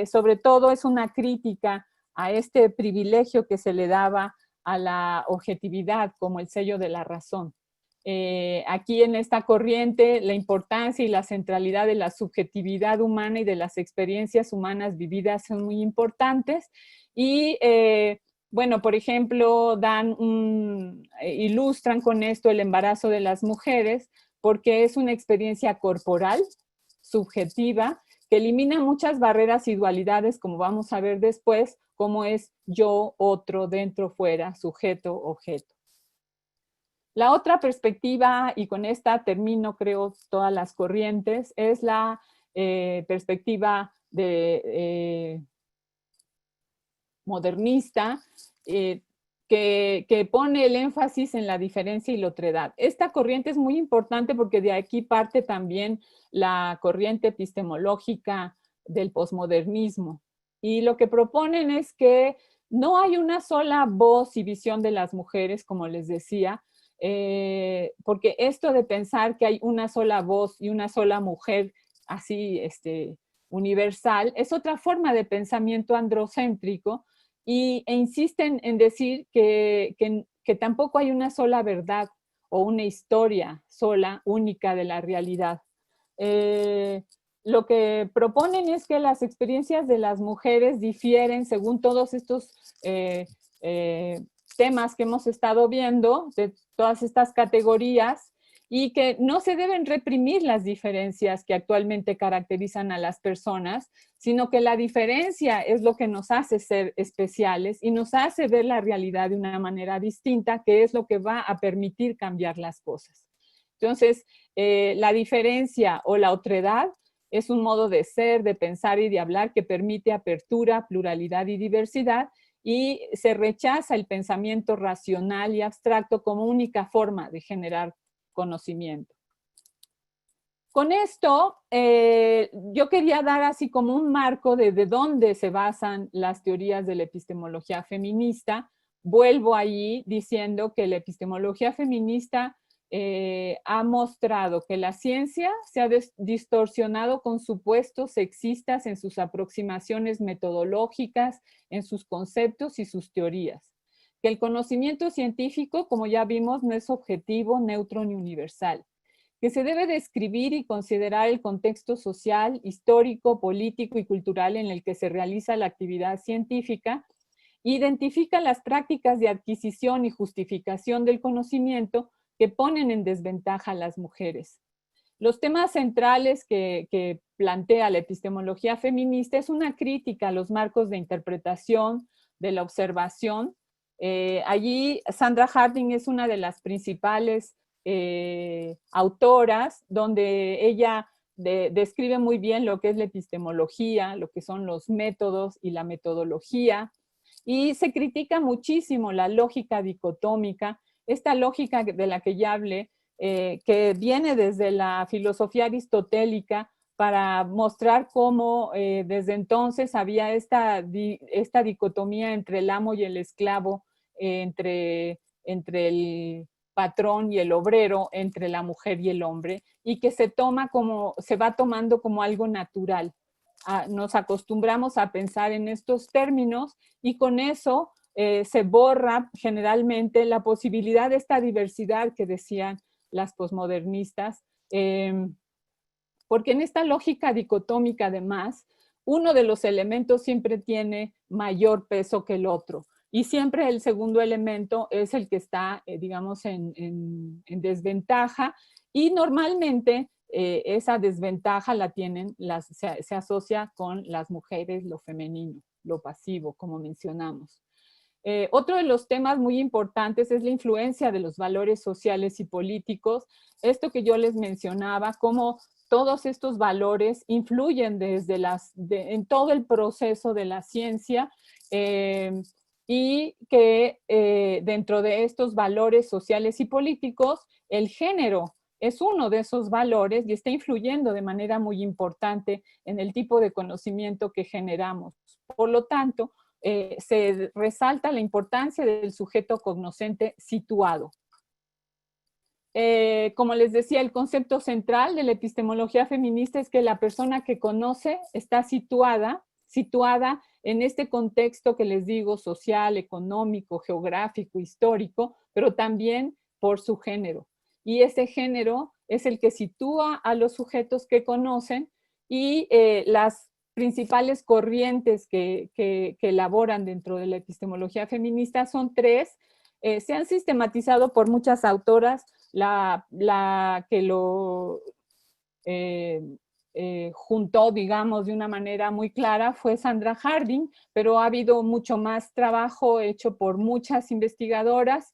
sobre todo es una crítica a este privilegio que se le daba a la objetividad como el sello de la razón. Aquí en esta corriente la importancia y la centralidad de la subjetividad humana y de las experiencias humanas vividas son muy importantes y bueno, por ejemplo, ilustran con esto el embarazo de las mujeres porque es una experiencia corporal, subjetiva, que elimina muchas barreras y dualidades, como vamos a ver después, como es yo, otro, dentro, fuera, sujeto, objeto. La otra perspectiva, y con esta termino, creo, todas las corrientes, es la perspectiva modernista, que pone el énfasis en la diferencia y la otredad. Esta corriente es muy importante porque de aquí parte también la corriente epistemológica del posmodernismo. Y lo que proponen es que no hay una sola voz y visión de las mujeres, como les decía, porque esto de pensar que hay una sola voz y una sola mujer así universal es otra forma de pensamiento androcéntrico e insisten en decir que tampoco hay una sola verdad o una historia sola, única de la realidad. Lo que proponen es que las experiencias de las mujeres difieren según todos estos temas que hemos estado viendo, de todas estas categorías, y que no se deben reprimir las diferencias que actualmente caracterizan a las personas, sino que la diferencia es lo que nos hace ser especiales y nos hace ver la realidad de una manera distinta, que es lo que va a permitir cambiar las cosas. Entonces, la diferencia o la otredad es un modo de ser, de pensar y de hablar que permite apertura, pluralidad y diversidad, y se rechaza el pensamiento racional y abstracto como única forma de generar conocimiento. Con esto, yo quería dar así como un marco de dónde se basan las teorías de la epistemología feminista. Vuelvo allí diciendo que la epistemología feminista ha mostrado que la ciencia se ha distorsionado con supuestos sexistas en sus aproximaciones metodológicas, en sus conceptos y sus teorías. Que el conocimiento científico, como ya vimos, no es objetivo, neutro ni universal. Que se debe describir y considerar el contexto social, histórico, político y cultural en el que se realiza la actividad científica, identifica las prácticas de adquisición y justificación del conocimiento que ponen en desventaja a las mujeres. Los temas centrales que plantea la epistemología feminista es una crítica a los marcos de interpretación, de la observación. Allí Sandra Harding es una de las principales autoras, donde ella describe muy bien lo que es la epistemología, lo que son los métodos y la metodología, y se critica muchísimo la lógica dicotómica, esta lógica de la que ya hablé, que viene desde la filosofía aristotélica para mostrar cómo desde entonces había esta dicotomía entre el amo y el esclavo, entre el patrón y el obrero, entre la mujer y el hombre, y que se va tomando como algo natural. Nos acostumbramos a pensar en estos términos y con eso se borra generalmente la posibilidad de esta diversidad que decían las posmodernistas, porque en esta lógica dicotómica además, uno de los elementos siempre tiene mayor peso que el otro. Y siempre el segundo elemento es el que está, digamos, en desventaja. Y normalmente esa desventaja la tienen, se asocia con las mujeres, lo femenino, lo pasivo, como mencionamos. Otro de los temas muy importantes es la influencia de los valores sociales y políticos. Esto que yo les mencionaba, cómo todos estos valores influyen en todo el proceso de la ciencia, y que dentro de estos valores sociales y políticos, el género es uno de esos valores y está influyendo de manera muy importante en el tipo de conocimiento que generamos. Por lo tanto, se resalta la importancia del sujeto cognoscente situado. Como les decía, el concepto central de la epistemología feminista es que la persona que conoce está situada en este contexto que les digo, social, económico, geográfico, histórico, pero también por su género. Y ese género es el que sitúa a los sujetos que conocen y las principales corrientes que elaboran dentro de la epistemología feminista son tres. Se han sistematizado por muchas autoras. La que lo juntó, digamos, de una manera muy clara fue Sandra Harding, pero ha habido mucho más trabajo hecho por muchas investigadoras,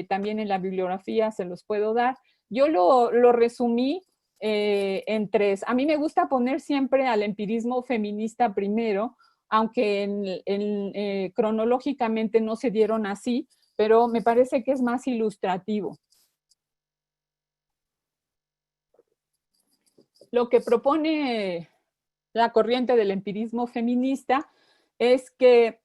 también en la bibliografía se los puedo dar. Yo lo resumí en tres. A mí me gusta poner siempre al empirismo feminista primero, aunque cronológicamente no se dieron así, pero me parece que es más ilustrativo. Lo que propone la corriente del empirismo feminista es que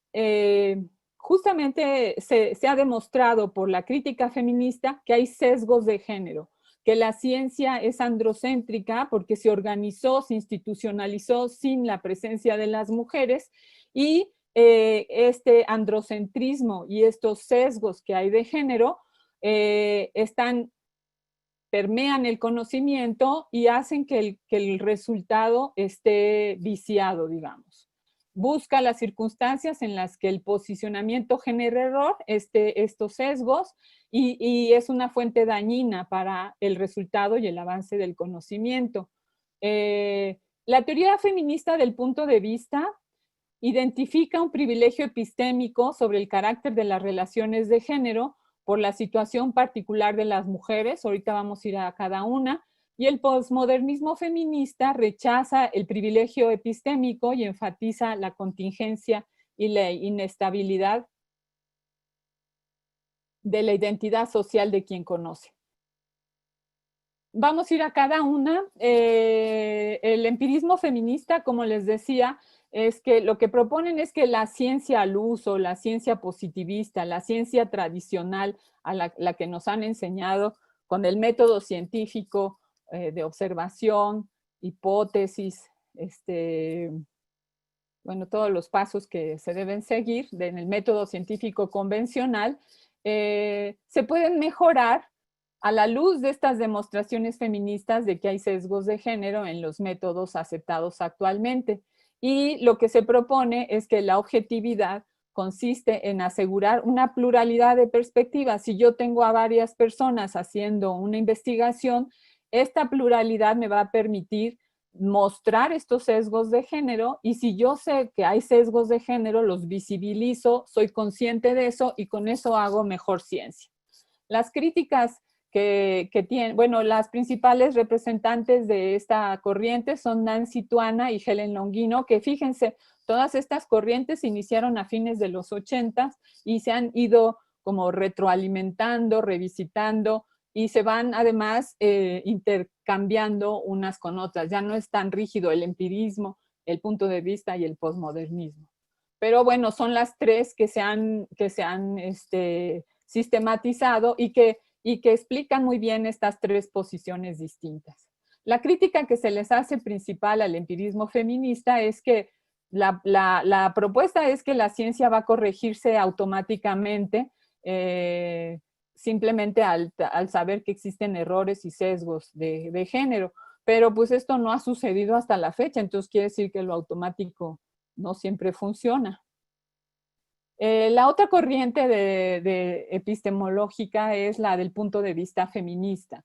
justamente se ha demostrado por la crítica feminista que hay sesgos de género, que la ciencia es androcéntrica porque se organizó, se institucionalizó sin la presencia de las mujeres y este androcentrismo y estos sesgos que hay de género permean el conocimiento y hacen que el resultado esté viciado, digamos. Busca las circunstancias en las que el posicionamiento genera error, estos sesgos, y es una fuente dañina para el resultado y el avance del conocimiento. La teoría feminista del punto de vista identifica un privilegio epistémico sobre el carácter de las relaciones de género por la situación particular de las mujeres, ahorita vamos a ir a cada una, y el posmodernismo feminista rechaza el privilegio epistémico y enfatiza la contingencia y la inestabilidad de la identidad social de quien conoce. Vamos a ir a cada una. El empirismo feminista, como les decía, es que lo que proponen es que la ciencia al uso, la ciencia positivista, la ciencia tradicional a la que nos han enseñado con el método científico de observación, hipótesis, bueno, todos los pasos que se deben seguir en el método científico convencional, se pueden mejorar a la luz de estas demostraciones feministas de que hay sesgos de género en los métodos aceptados actualmente. Y lo que se propone es que la objetividad consiste en asegurar una pluralidad de perspectivas. Si yo tengo a varias personas haciendo una investigación, esta pluralidad me va a permitir mostrar estos sesgos de género, y si yo sé que hay sesgos de género, los visibilizo, soy consciente de eso y con eso hago mejor ciencia. Las críticas que tienen, bueno, las principales representantes de esta corriente son Nancy Tuana y Helen Longino, que fíjense, todas estas corrientes se iniciaron a fines de los 80 y se han ido como retroalimentando, revisitando, y se van además intercambiando unas con otras. Ya no es tan rígido el empirismo, el punto de vista y el posmodernismo. Pero bueno, son las tres que se han sistematizado y que explican muy bien estas tres posiciones distintas. La crítica que se les hace principal al empirismo feminista es que la propuesta es que la ciencia va a corregirse automáticamente simplemente al saber que existen errores y sesgos de género. Pero pues esto no ha sucedido hasta la fecha, entonces quiere decir que lo automático no siempre funciona. La otra corriente de epistemológica es la del punto de vista feminista,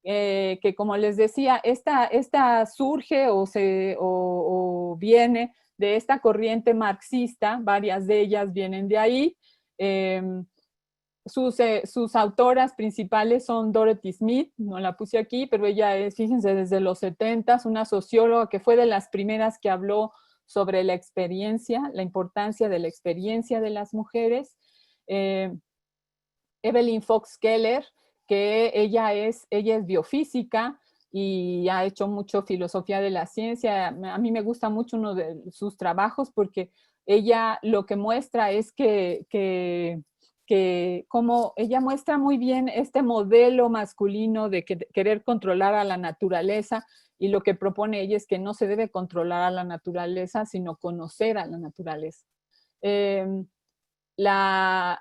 que como les decía, esta surge o viene de esta corriente marxista, varias de ellas vienen de ahí. Sus autoras principales son Dorothy Smith, no la puse aquí, pero ella es, fíjense, desde los 70s, una socióloga que fue de las primeras que habló sobre la experiencia, la importancia de la experiencia de las mujeres. Evelyn Fox Keller, que ella es biofísica y ha hecho mucho filosofía de la ciencia. A mí me gusta mucho uno de sus trabajos porque ella lo que muestra es que como ella muestra muy bien este modelo masculino de querer controlar a la naturaleza, y lo que propone ella es que no se debe controlar a la naturaleza, sino conocer a la naturaleza.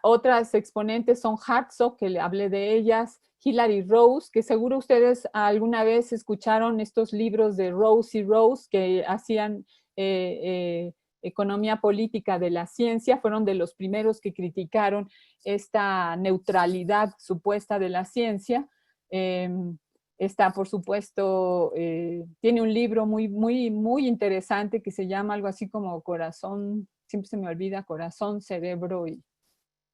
Otras exponentes son Hartsock, que le hablé de ellas, Hilary Rose, que seguro ustedes alguna vez escucharon estos libros de Rose y Rose, que hacían economía política de la ciencia, fueron de los primeros que criticaron esta neutralidad supuesta de la ciencia. Está, por supuesto, tiene un libro muy interesante que se llama algo así como Corazón, siempre se me olvida, Corazón, Cerebro, y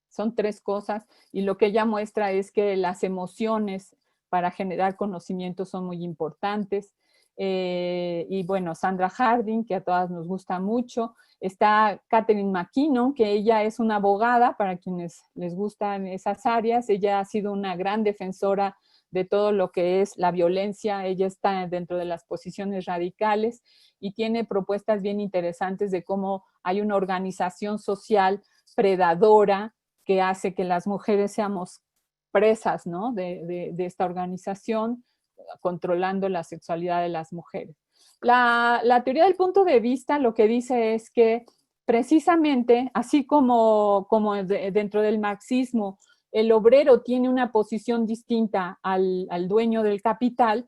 son tres cosas, y lo que ella muestra es que las emociones para generar conocimiento son muy importantes. Y bueno, Sandra Harding, que a todas nos gusta mucho. Está Catherine McKinnon, que ella es una abogada, para quienes les gustan esas áreas. Ella ha sido una gran defensora de todo lo que es la violencia. Ella está dentro de las posiciones radicales y tiene propuestas bien interesantes de cómo hay una organización social predadora que hace que las mujeres seamos presas, ¿no?, de esta organización, controlando la sexualidad de las mujeres. La teoría del punto de vista lo que dice es que precisamente, así como dentro del marxismo, el obrero tiene una posición distinta al dueño del capital,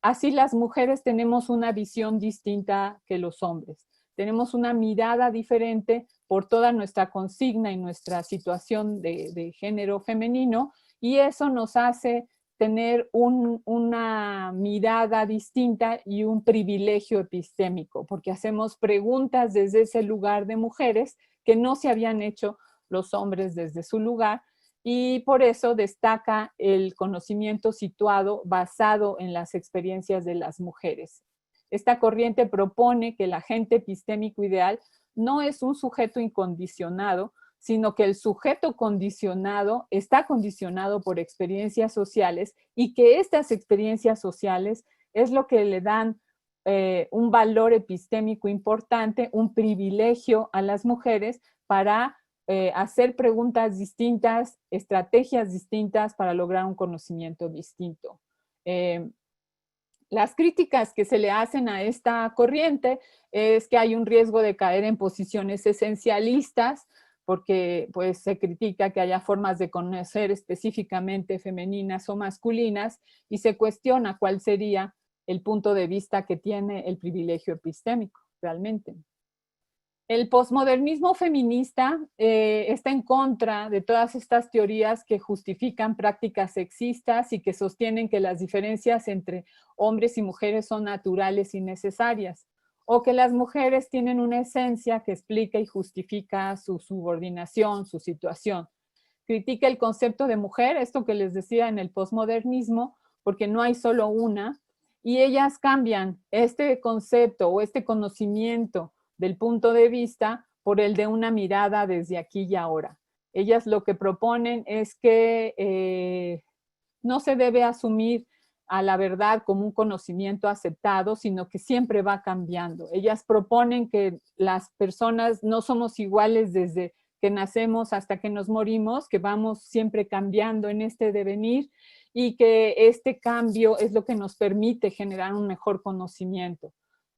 así las mujeres tenemos una visión distinta que los hombres. Tenemos una mirada diferente por toda nuestra consigna y nuestra situación de género femenino, y eso nos hace tener una mirada distinta y un privilegio epistémico, porque hacemos preguntas desde ese lugar de mujeres que no se habían hecho los hombres desde su lugar, y por eso destaca el conocimiento situado basado en las experiencias de las mujeres. Esta corriente propone que el agente epistémico ideal no es un sujeto incondicionado, sino que el sujeto condicionado está condicionado por experiencias sociales, y que estas experiencias sociales es lo que le dan un valor epistémico importante, un privilegio a las mujeres para hacer preguntas distintas, estrategias distintas para lograr un conocimiento distinto. Las críticas que se le hacen a esta corriente es que hay un riesgo de caer en posiciones esencialistas, porque pues, se critica que haya formas de conocer específicamente femeninas o masculinas, y se cuestiona cuál sería el punto de vista que tiene el privilegio epistémico realmente. El posmodernismo feminista está en contra de todas estas teorías que justifican prácticas sexistas y que sostienen que las diferencias entre hombres y mujeres son naturales y necesarias, o que las mujeres tienen una esencia que explica y justifica su subordinación, su situación. Critica el concepto de mujer, esto que les decía en el posmodernismo, porque no hay solo una, y ellas cambian este concepto o este conocimiento del punto de vista por el de una mirada desde aquí y ahora. Ellas lo que proponen es que no se debe asumir a la verdad como un conocimiento aceptado, sino que siempre va cambiando. Ellas proponen que las personas no somos iguales desde que nacemos hasta que nos morimos, que vamos siempre cambiando en este devenir y que este cambio es lo que nos permite generar un mejor conocimiento.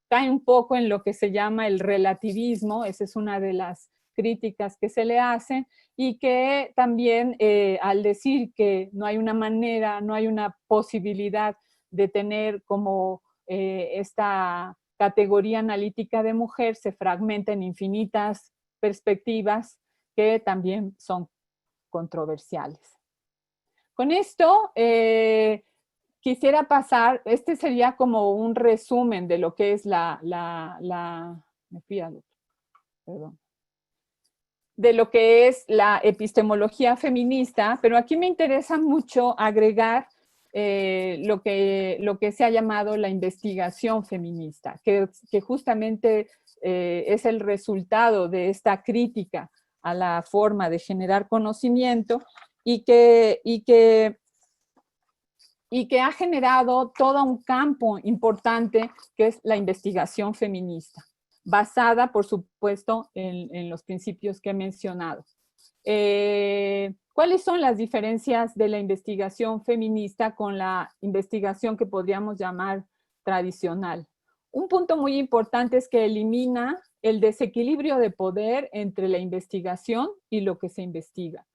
Cae un poco en lo que se llama el relativismo, esa es una de las críticas que se le hacen, y que también al decir que no hay una manera, no hay una posibilidad de tener como esta categoría analítica de mujer, se fragmenta en infinitas perspectivas que también son controversiales. Con esto quisiera pasar, este sería como un resumen de lo que es de lo que es la epistemología feminista, pero aquí me interesa mucho agregar lo que se ha llamado la investigación feminista, que justamente es el resultado de esta crítica a la forma de generar conocimiento y que ha generado todo un campo importante que es la investigación feminista, basada, por supuesto, en los principios que he mencionado. ¿Cuáles son las diferencias de la investigación feminista con la investigación que podríamos llamar tradicional? Un punto muy importante es que elimina el desequilibrio de poder entre la investigación y lo que se investiga.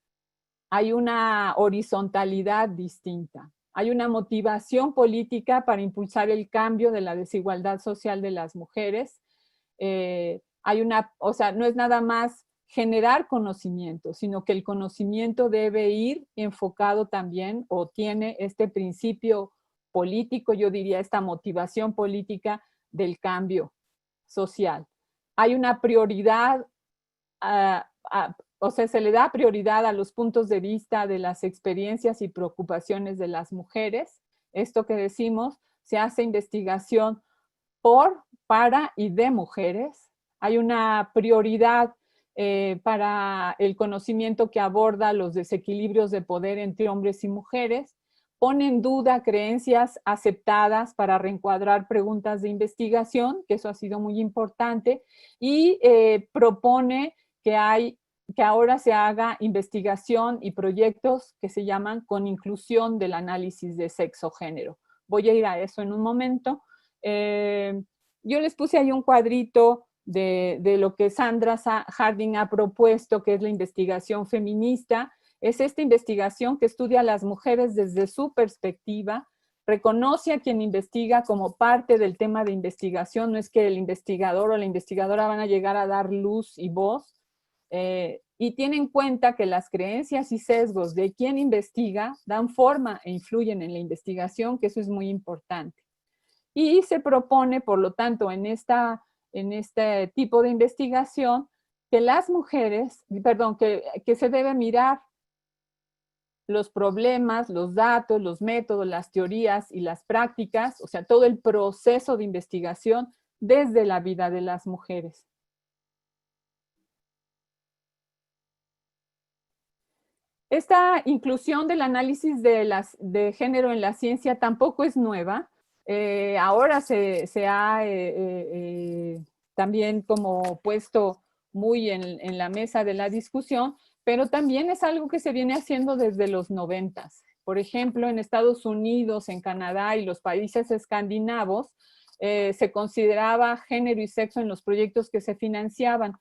Hay una horizontalidad distinta. Hay una motivación política para impulsar el cambio de la desigualdad social de las mujeres. O sea, no es nada más generar conocimiento, sino que el conocimiento debe ir enfocado también o tiene este principio político, yo diría esta motivación política del cambio social. Hay una prioridad o sea, se le da prioridad a los puntos de vista de las experiencias y preocupaciones de las mujeres. Esto que decimos, se hace investigación por, para y de mujeres. Hay una prioridad para el conocimiento que aborda los desequilibrios de poder entre hombres y mujeres. Pone en duda creencias aceptadas para reencuadrar preguntas de investigación, que eso ha sido muy importante, y propone que ahora se haga investigación y proyectos que se llaman con inclusión del análisis de sexo-género. Voy a ir a eso en un momento. Yo les puse ahí un cuadrito de lo que Sandra Harding ha propuesto, que es la investigación feminista. Es esta investigación que estudia a las mujeres desde su perspectiva, reconoce a quien investiga como parte del tema de investigación, no es que el investigador o la investigadora van a llegar a dar luz y voz, y tiene en cuenta que las creencias y sesgos de quien investiga dan forma e influyen en la investigación, que eso es muy importante. Y se propone, por lo tanto, en este tipo de investigación, que las mujeres, perdón, que se debe mirar los problemas, los datos, los métodos, las teorías y las prácticas, o sea, todo el proceso de investigación desde la vida de las mujeres. Esta inclusión del análisis de género en la ciencia tampoco es nueva. Ahora se ha también como puesto muy en la mesa de la discusión, pero también es algo que se viene haciendo desde los 90s. Por ejemplo, en Estados Unidos, en Canadá y los países escandinavos, se consideraba género y sexo en los proyectos que se financiaban.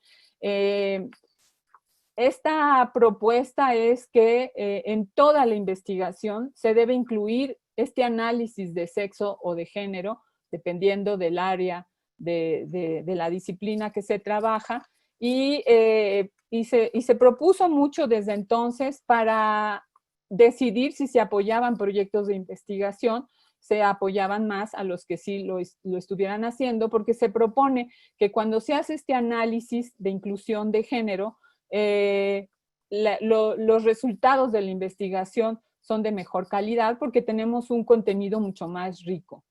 Esta propuesta es que en toda la investigación se debe incluir este análisis de sexo o de género, dependiendo del área de la disciplina que se trabaja, y se propuso mucho desde entonces para decidir si se apoyaban proyectos de investigación, se apoyaban más a los que sí lo estuvieran haciendo, porque se propone que cuando se hace este análisis de inclusión de género, los resultados de la investigación son de mejor calidad porque tenemos un contenido mucho más rico.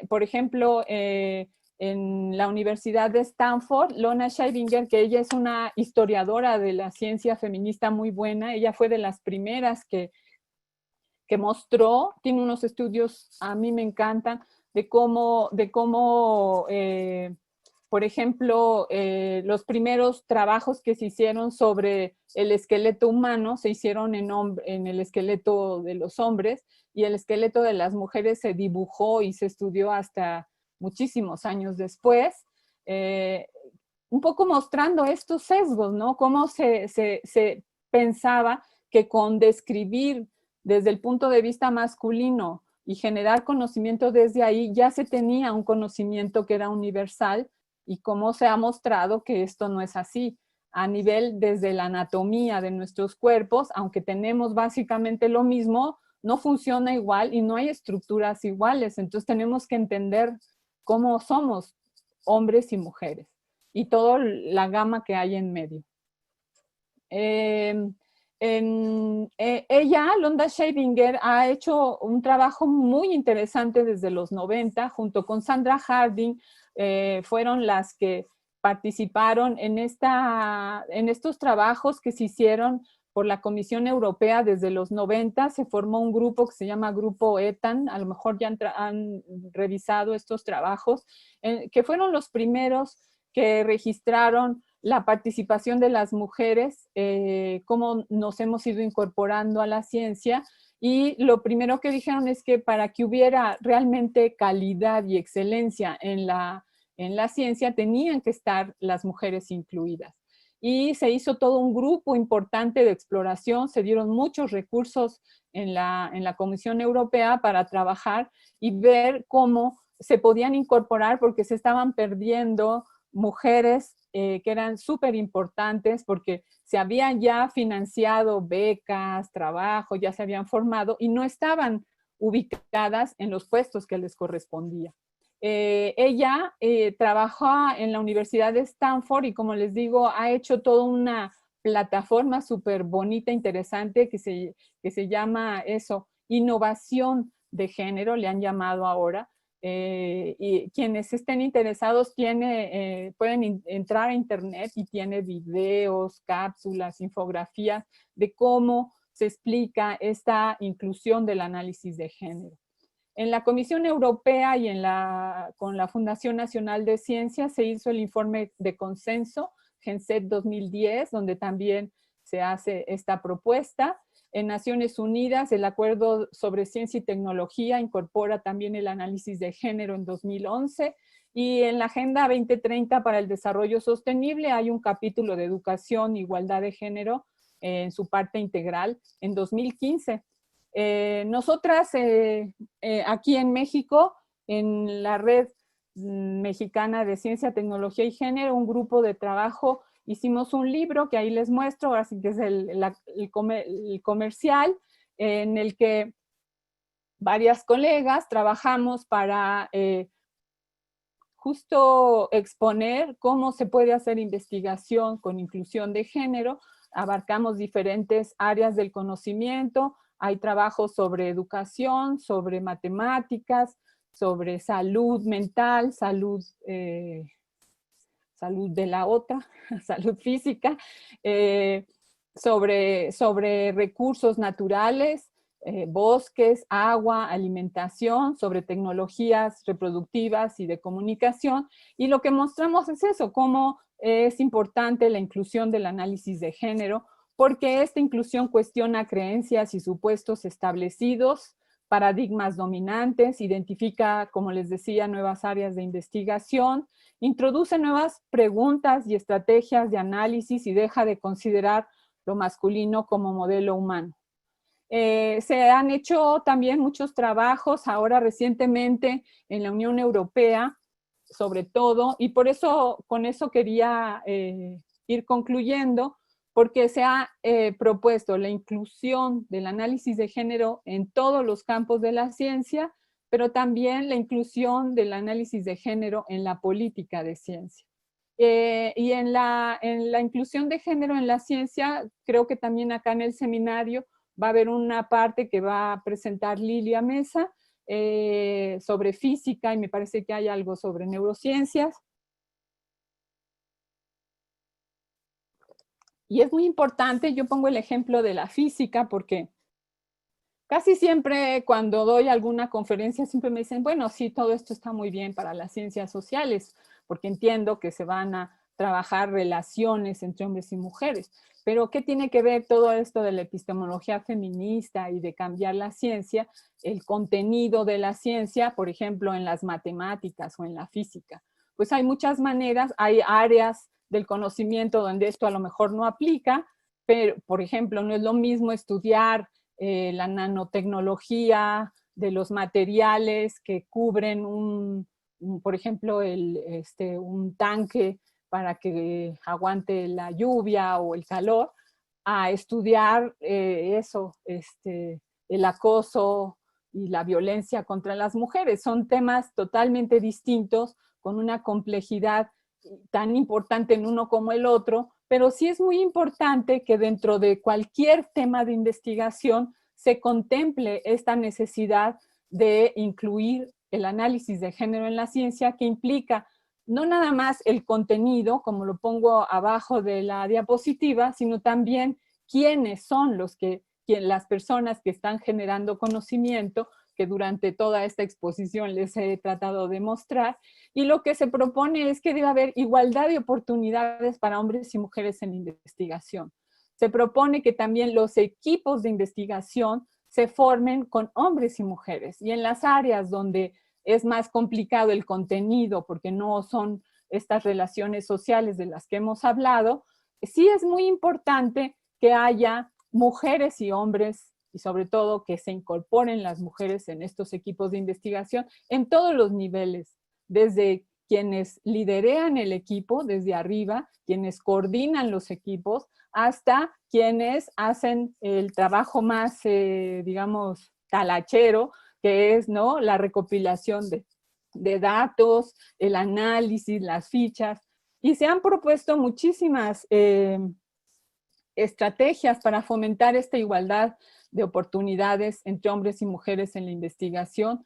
Por ejemplo, en la Universidad de Stanford, Lona Scheibinger, que ella es una historiadora de la ciencia feminista muy buena, ella fue de las primeras que que mostró, tiene unos estudios, a mí me encantan, de cómo por ejemplo, los primeros trabajos que se hicieron sobre el esqueleto humano se hicieron en el esqueleto de los hombres, y el esqueleto de las mujeres se dibujó y se estudió hasta muchísimos años después, un poco mostrando estos sesgos, ¿no? Cómo se pensaba que con describir desde el punto de vista masculino y generar conocimiento desde ahí, ya se tenía un conocimiento que era universal, y cómo se ha mostrado que esto no es así. A nivel desde la anatomía de nuestros cuerpos, aunque tenemos básicamente lo mismo, no funciona igual y no hay estructuras iguales. Entonces tenemos que entender cómo somos hombres y mujeres y toda la gama que hay en medio. Ella, Londa Scheibinger, ha hecho un trabajo muy interesante desde los 90, junto con Sandra Harding, fueron las que participaron en estos trabajos que se hicieron por la Comisión Europea desde los 90. Se formó un grupo que se llama Grupo ETAN, a lo mejor ya han revisado estos trabajos, que fueron los primeros que registraron la participación de las mujeres, cómo nos hemos ido incorporando a la ciencia, y lo primero que dijeron es que para que hubiera realmente calidad y excelencia en la ciencia, tenían que estar las mujeres incluidas. Y se hizo todo un grupo importante de exploración, se dieron muchos recursos en la Comisión Europea para trabajar y ver cómo se podían incorporar, porque se estaban perdiendo mujeres que eran súper importantes, porque se habían ya financiado becas, trabajo, ya se habían formado y no estaban ubicadas en los puestos que les correspondía. Ella trabajó en la Universidad de Stanford y, como les digo, ha hecho toda una plataforma súper bonita, interesante, que se llama eso, innovación de género, le han llamado ahora. Y quienes estén interesados pueden entrar a internet y tiene videos, cápsulas, infografías de cómo se explica esta inclusión del análisis de género. En la Comisión Europea y con la Fundación Nacional de Ciencias se hizo el informe de consenso GenSet 2010, donde también se hace esta propuesta. En Naciones Unidas, el Acuerdo sobre Ciencia y Tecnología incorpora también el análisis de género en 2011, y en la Agenda 2030 para el Desarrollo Sostenible hay un capítulo de educación e igualdad de género en su parte integral en 2015. Nosotras aquí en México, en la Red Mexicana de Ciencia, Tecnología y Género, un grupo de trabajo, hicimos un libro que ahí les muestro, ahora sí que es el comercial, en el que varias colegas trabajamos para justo exponer cómo se puede hacer investigación con inclusión de género. Abarcamos diferentes áreas del conocimiento, hay trabajos sobre educación, sobre matemáticas, sobre salud mental, salud de la otra, salud física, sobre recursos naturales, bosques, agua, alimentación, sobre tecnologías reproductivas y de comunicación. Y lo que mostramos es eso, cómo es importante la inclusión del análisis de género, porque esta inclusión cuestiona creencias y supuestos establecidos, paradigmas dominantes, identifica, como les decía, nuevas áreas de investigación, introduce nuevas preguntas y estrategias de análisis y deja de considerar lo masculino como modelo humano. Se han hecho también muchos trabajos ahora recientemente en la Unión Europea, sobre todo, y por eso, con eso quería ir concluyendo, porque se ha propuesto la inclusión del análisis de género en todos los campos de la ciencia, pero también la inclusión del análisis de género en la política de ciencia. Y en la inclusión de género en la ciencia, creo que también acá en el seminario va a haber una parte que va a presentar Lilia Mesa sobre física, y me parece que hay algo sobre neurociencias. Y es muy importante, yo pongo el ejemplo de la física porque Casi siempre cuando doy alguna conferencia siempre me dicen, bueno, sí, todo esto está muy bien para las ciencias sociales, porque entiendo que se van a trabajar relaciones entre hombres y mujeres. Pero ¿qué tiene que ver todo esto de la epistemología feminista y de cambiar la ciencia, el contenido de la ciencia, por ejemplo, en las matemáticas o en la física? Pues hay muchas maneras, hay áreas del conocimiento donde esto a lo mejor no aplica, pero, por ejemplo, no es lo mismo estudiar la nanotecnología de los materiales que cubren por ejemplo, un tanque para que aguante la lluvia o el calor, a estudiar el acoso y la violencia contra las mujeres. Son temas totalmente distintos, con una complejidad tan importante en uno como el otro, pero sí es muy importante que dentro de cualquier tema de investigación se contemple esta necesidad de incluir el análisis de género en la ciencia, que implica no nada más el contenido, como lo pongo abajo de la diapositiva, sino también quiénes son las personas que están generando conocimiento, que durante toda esta exposición les he tratado de mostrar, y lo que se propone es que debe haber igualdad de oportunidades para hombres y mujeres en investigación. Se propone que también los equipos de investigación se formen con hombres y mujeres, y en las áreas donde es más complicado el contenido, porque no son estas relaciones sociales de las que hemos hablado, sí es muy importante que haya mujeres y hombres, y sobre todo que se incorporen las mujeres en estos equipos de investigación en todos los niveles, desde quienes liderean el equipo desde arriba, quienes coordinan los equipos, hasta quienes hacen el trabajo más, digamos, talachero, que es, ¿no?, la recopilación de datos, el análisis, las fichas. Y se han propuesto muchísimas estrategias para fomentar esta igualdad de oportunidades entre hombres y mujeres en la investigación,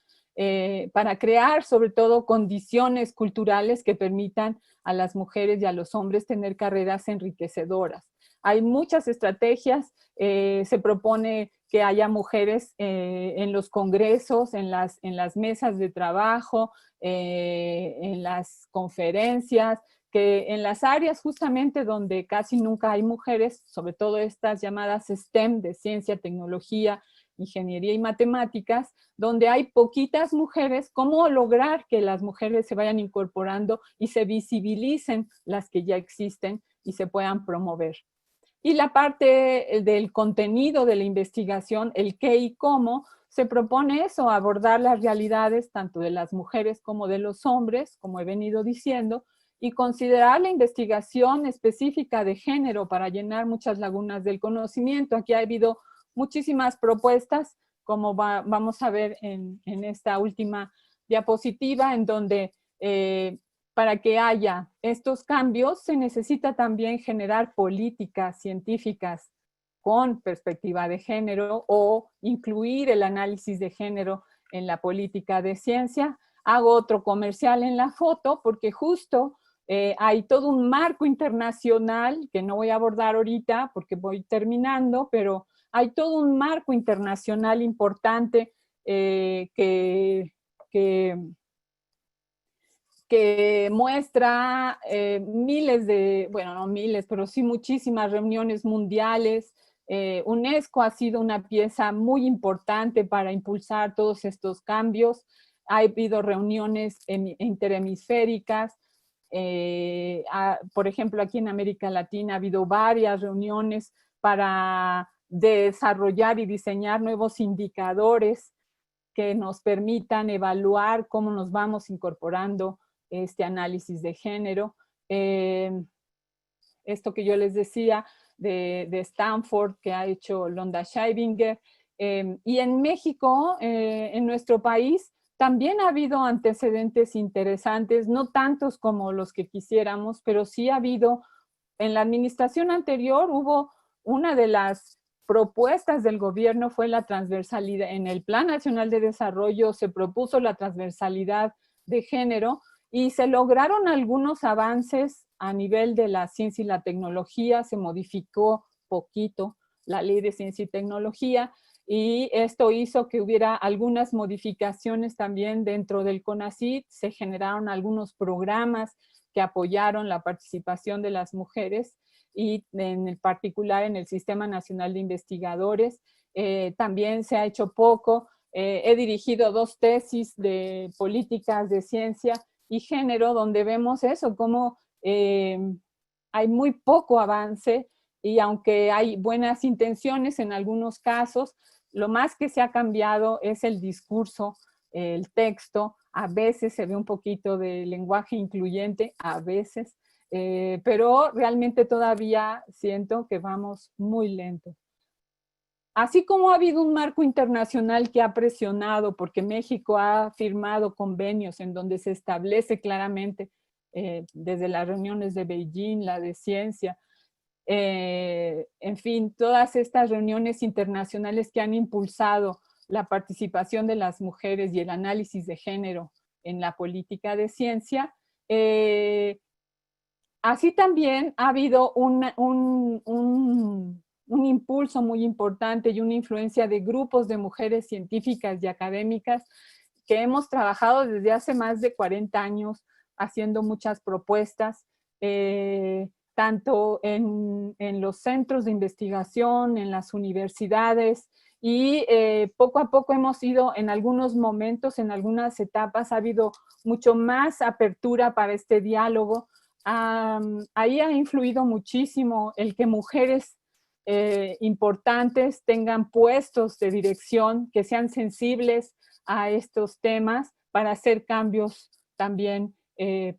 para crear sobre todo condiciones culturales que permitan a las mujeres y a los hombres tener carreras enriquecedoras. Hay muchas estrategias, se propone que haya mujeres en los congresos, en las mesas de trabajo, en las conferencias, que en las áreas justamente donde casi nunca hay mujeres, sobre todo estas llamadas STEM de ciencia, tecnología, ingeniería y matemáticas, donde hay poquitas mujeres, cómo lograr que las mujeres se vayan incorporando y se visibilicen las que ya existen y se puedan promover. Y la parte del contenido de la investigación, el qué y cómo, se propone eso, abordar las realidades tanto de las mujeres como de los hombres, como he venido diciendo, y considerar la investigación específica de género para llenar muchas lagunas del conocimiento. Aquí ha habido muchísimas propuestas, como vamos a ver en esta última diapositiva, en donde para que haya estos cambios se necesita también generar políticas científicas con perspectiva de género o incluir el análisis de género en la política de ciencia. Hago otro comercial en la foto porque justo hay todo un marco internacional que no voy a abordar ahorita porque voy terminando, pero hay todo un marco internacional importante que muestra miles de, bueno, no miles, pero sí muchísimas reuniones mundiales. UNESCO ha sido una pieza muy importante para impulsar todos estos cambios. Ha habido reuniones interhemisféricas. Por ejemplo, aquí en América Latina ha habido varias reuniones para desarrollar y diseñar nuevos indicadores que nos permitan evaluar cómo nos vamos incorporando este análisis de género. Esto que yo les decía de Stanford, que ha hecho Londa Scheibinger. Y en México, en nuestro país, también ha habido antecedentes interesantes, no tantos como los que quisiéramos, pero sí ha habido, en la administración anterior hubo una de las propuestas del gobierno fue la transversalidad. En el Plan Nacional de Desarrollo se propuso la transversalidad de género y se lograron algunos avances a nivel de la ciencia y la tecnología, se modificó poquito la ley de ciencia y tecnología, y esto hizo que hubiera algunas modificaciones también dentro del CONACYT. Se generaron algunos programas que apoyaron la participación de las mujeres y en particular en el Sistema Nacional de Investigadores. También se ha hecho poco. He dirigido 2 tesis de políticas de ciencia y género donde vemos eso, cómo hay muy poco avance y aunque hay buenas intenciones en algunos casos, lo más que se ha cambiado es el discurso, el texto. A veces se ve un poquito de lenguaje incluyente, a veces, pero realmente todavía siento que vamos muy lento. Así como ha habido un marco internacional que ha presionado, porque México ha firmado convenios en donde se establece claramente, desde las reuniones de Beijing, la de ciencia, en fin, todas estas reuniones internacionales que han impulsado la participación de las mujeres y el análisis de género en la política de ciencia. Así también ha habido un impulso muy importante y una influencia de grupos de mujeres científicas y académicas que hemos trabajado desde hace más de 40 años haciendo muchas propuestas, tanto en los centros de investigación, en las universidades, y poco a poco hemos ido en algunos momentos, en algunas etapas, ha habido mucho más apertura para este diálogo. Ahí ha influido muchísimo el que mujeres importantes tengan puestos de dirección, que sean sensibles a estos temas para hacer cambios también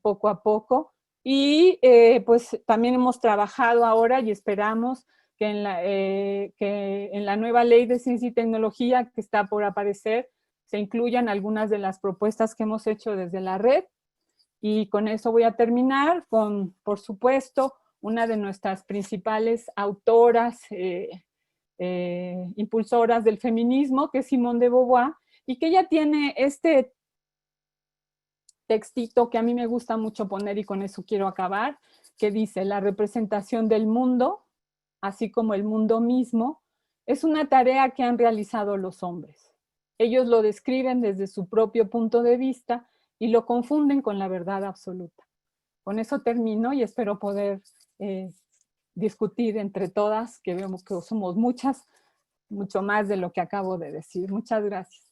poco a poco. Y pues también hemos trabajado ahora y esperamos que en la nueva ley de ciencia y tecnología que está por aparecer se incluyan algunas de las propuestas que hemos hecho desde la red. Y con eso voy a terminar con, por supuesto, una de nuestras principales autoras, impulsoras del feminismo, que es Simone de Beauvoir, y que ella tiene este textito que a mí me gusta mucho poner y con eso quiero acabar, que dice: la representación del mundo, así como el mundo mismo, es una tarea que han realizado los hombres. Ellos lo describen desde su propio punto de vista y lo confunden con la verdad absoluta. Con eso termino y espero poder discutir entre todas, que vemos que somos muchas, mucho más de lo que acabo de decir. Muchas gracias.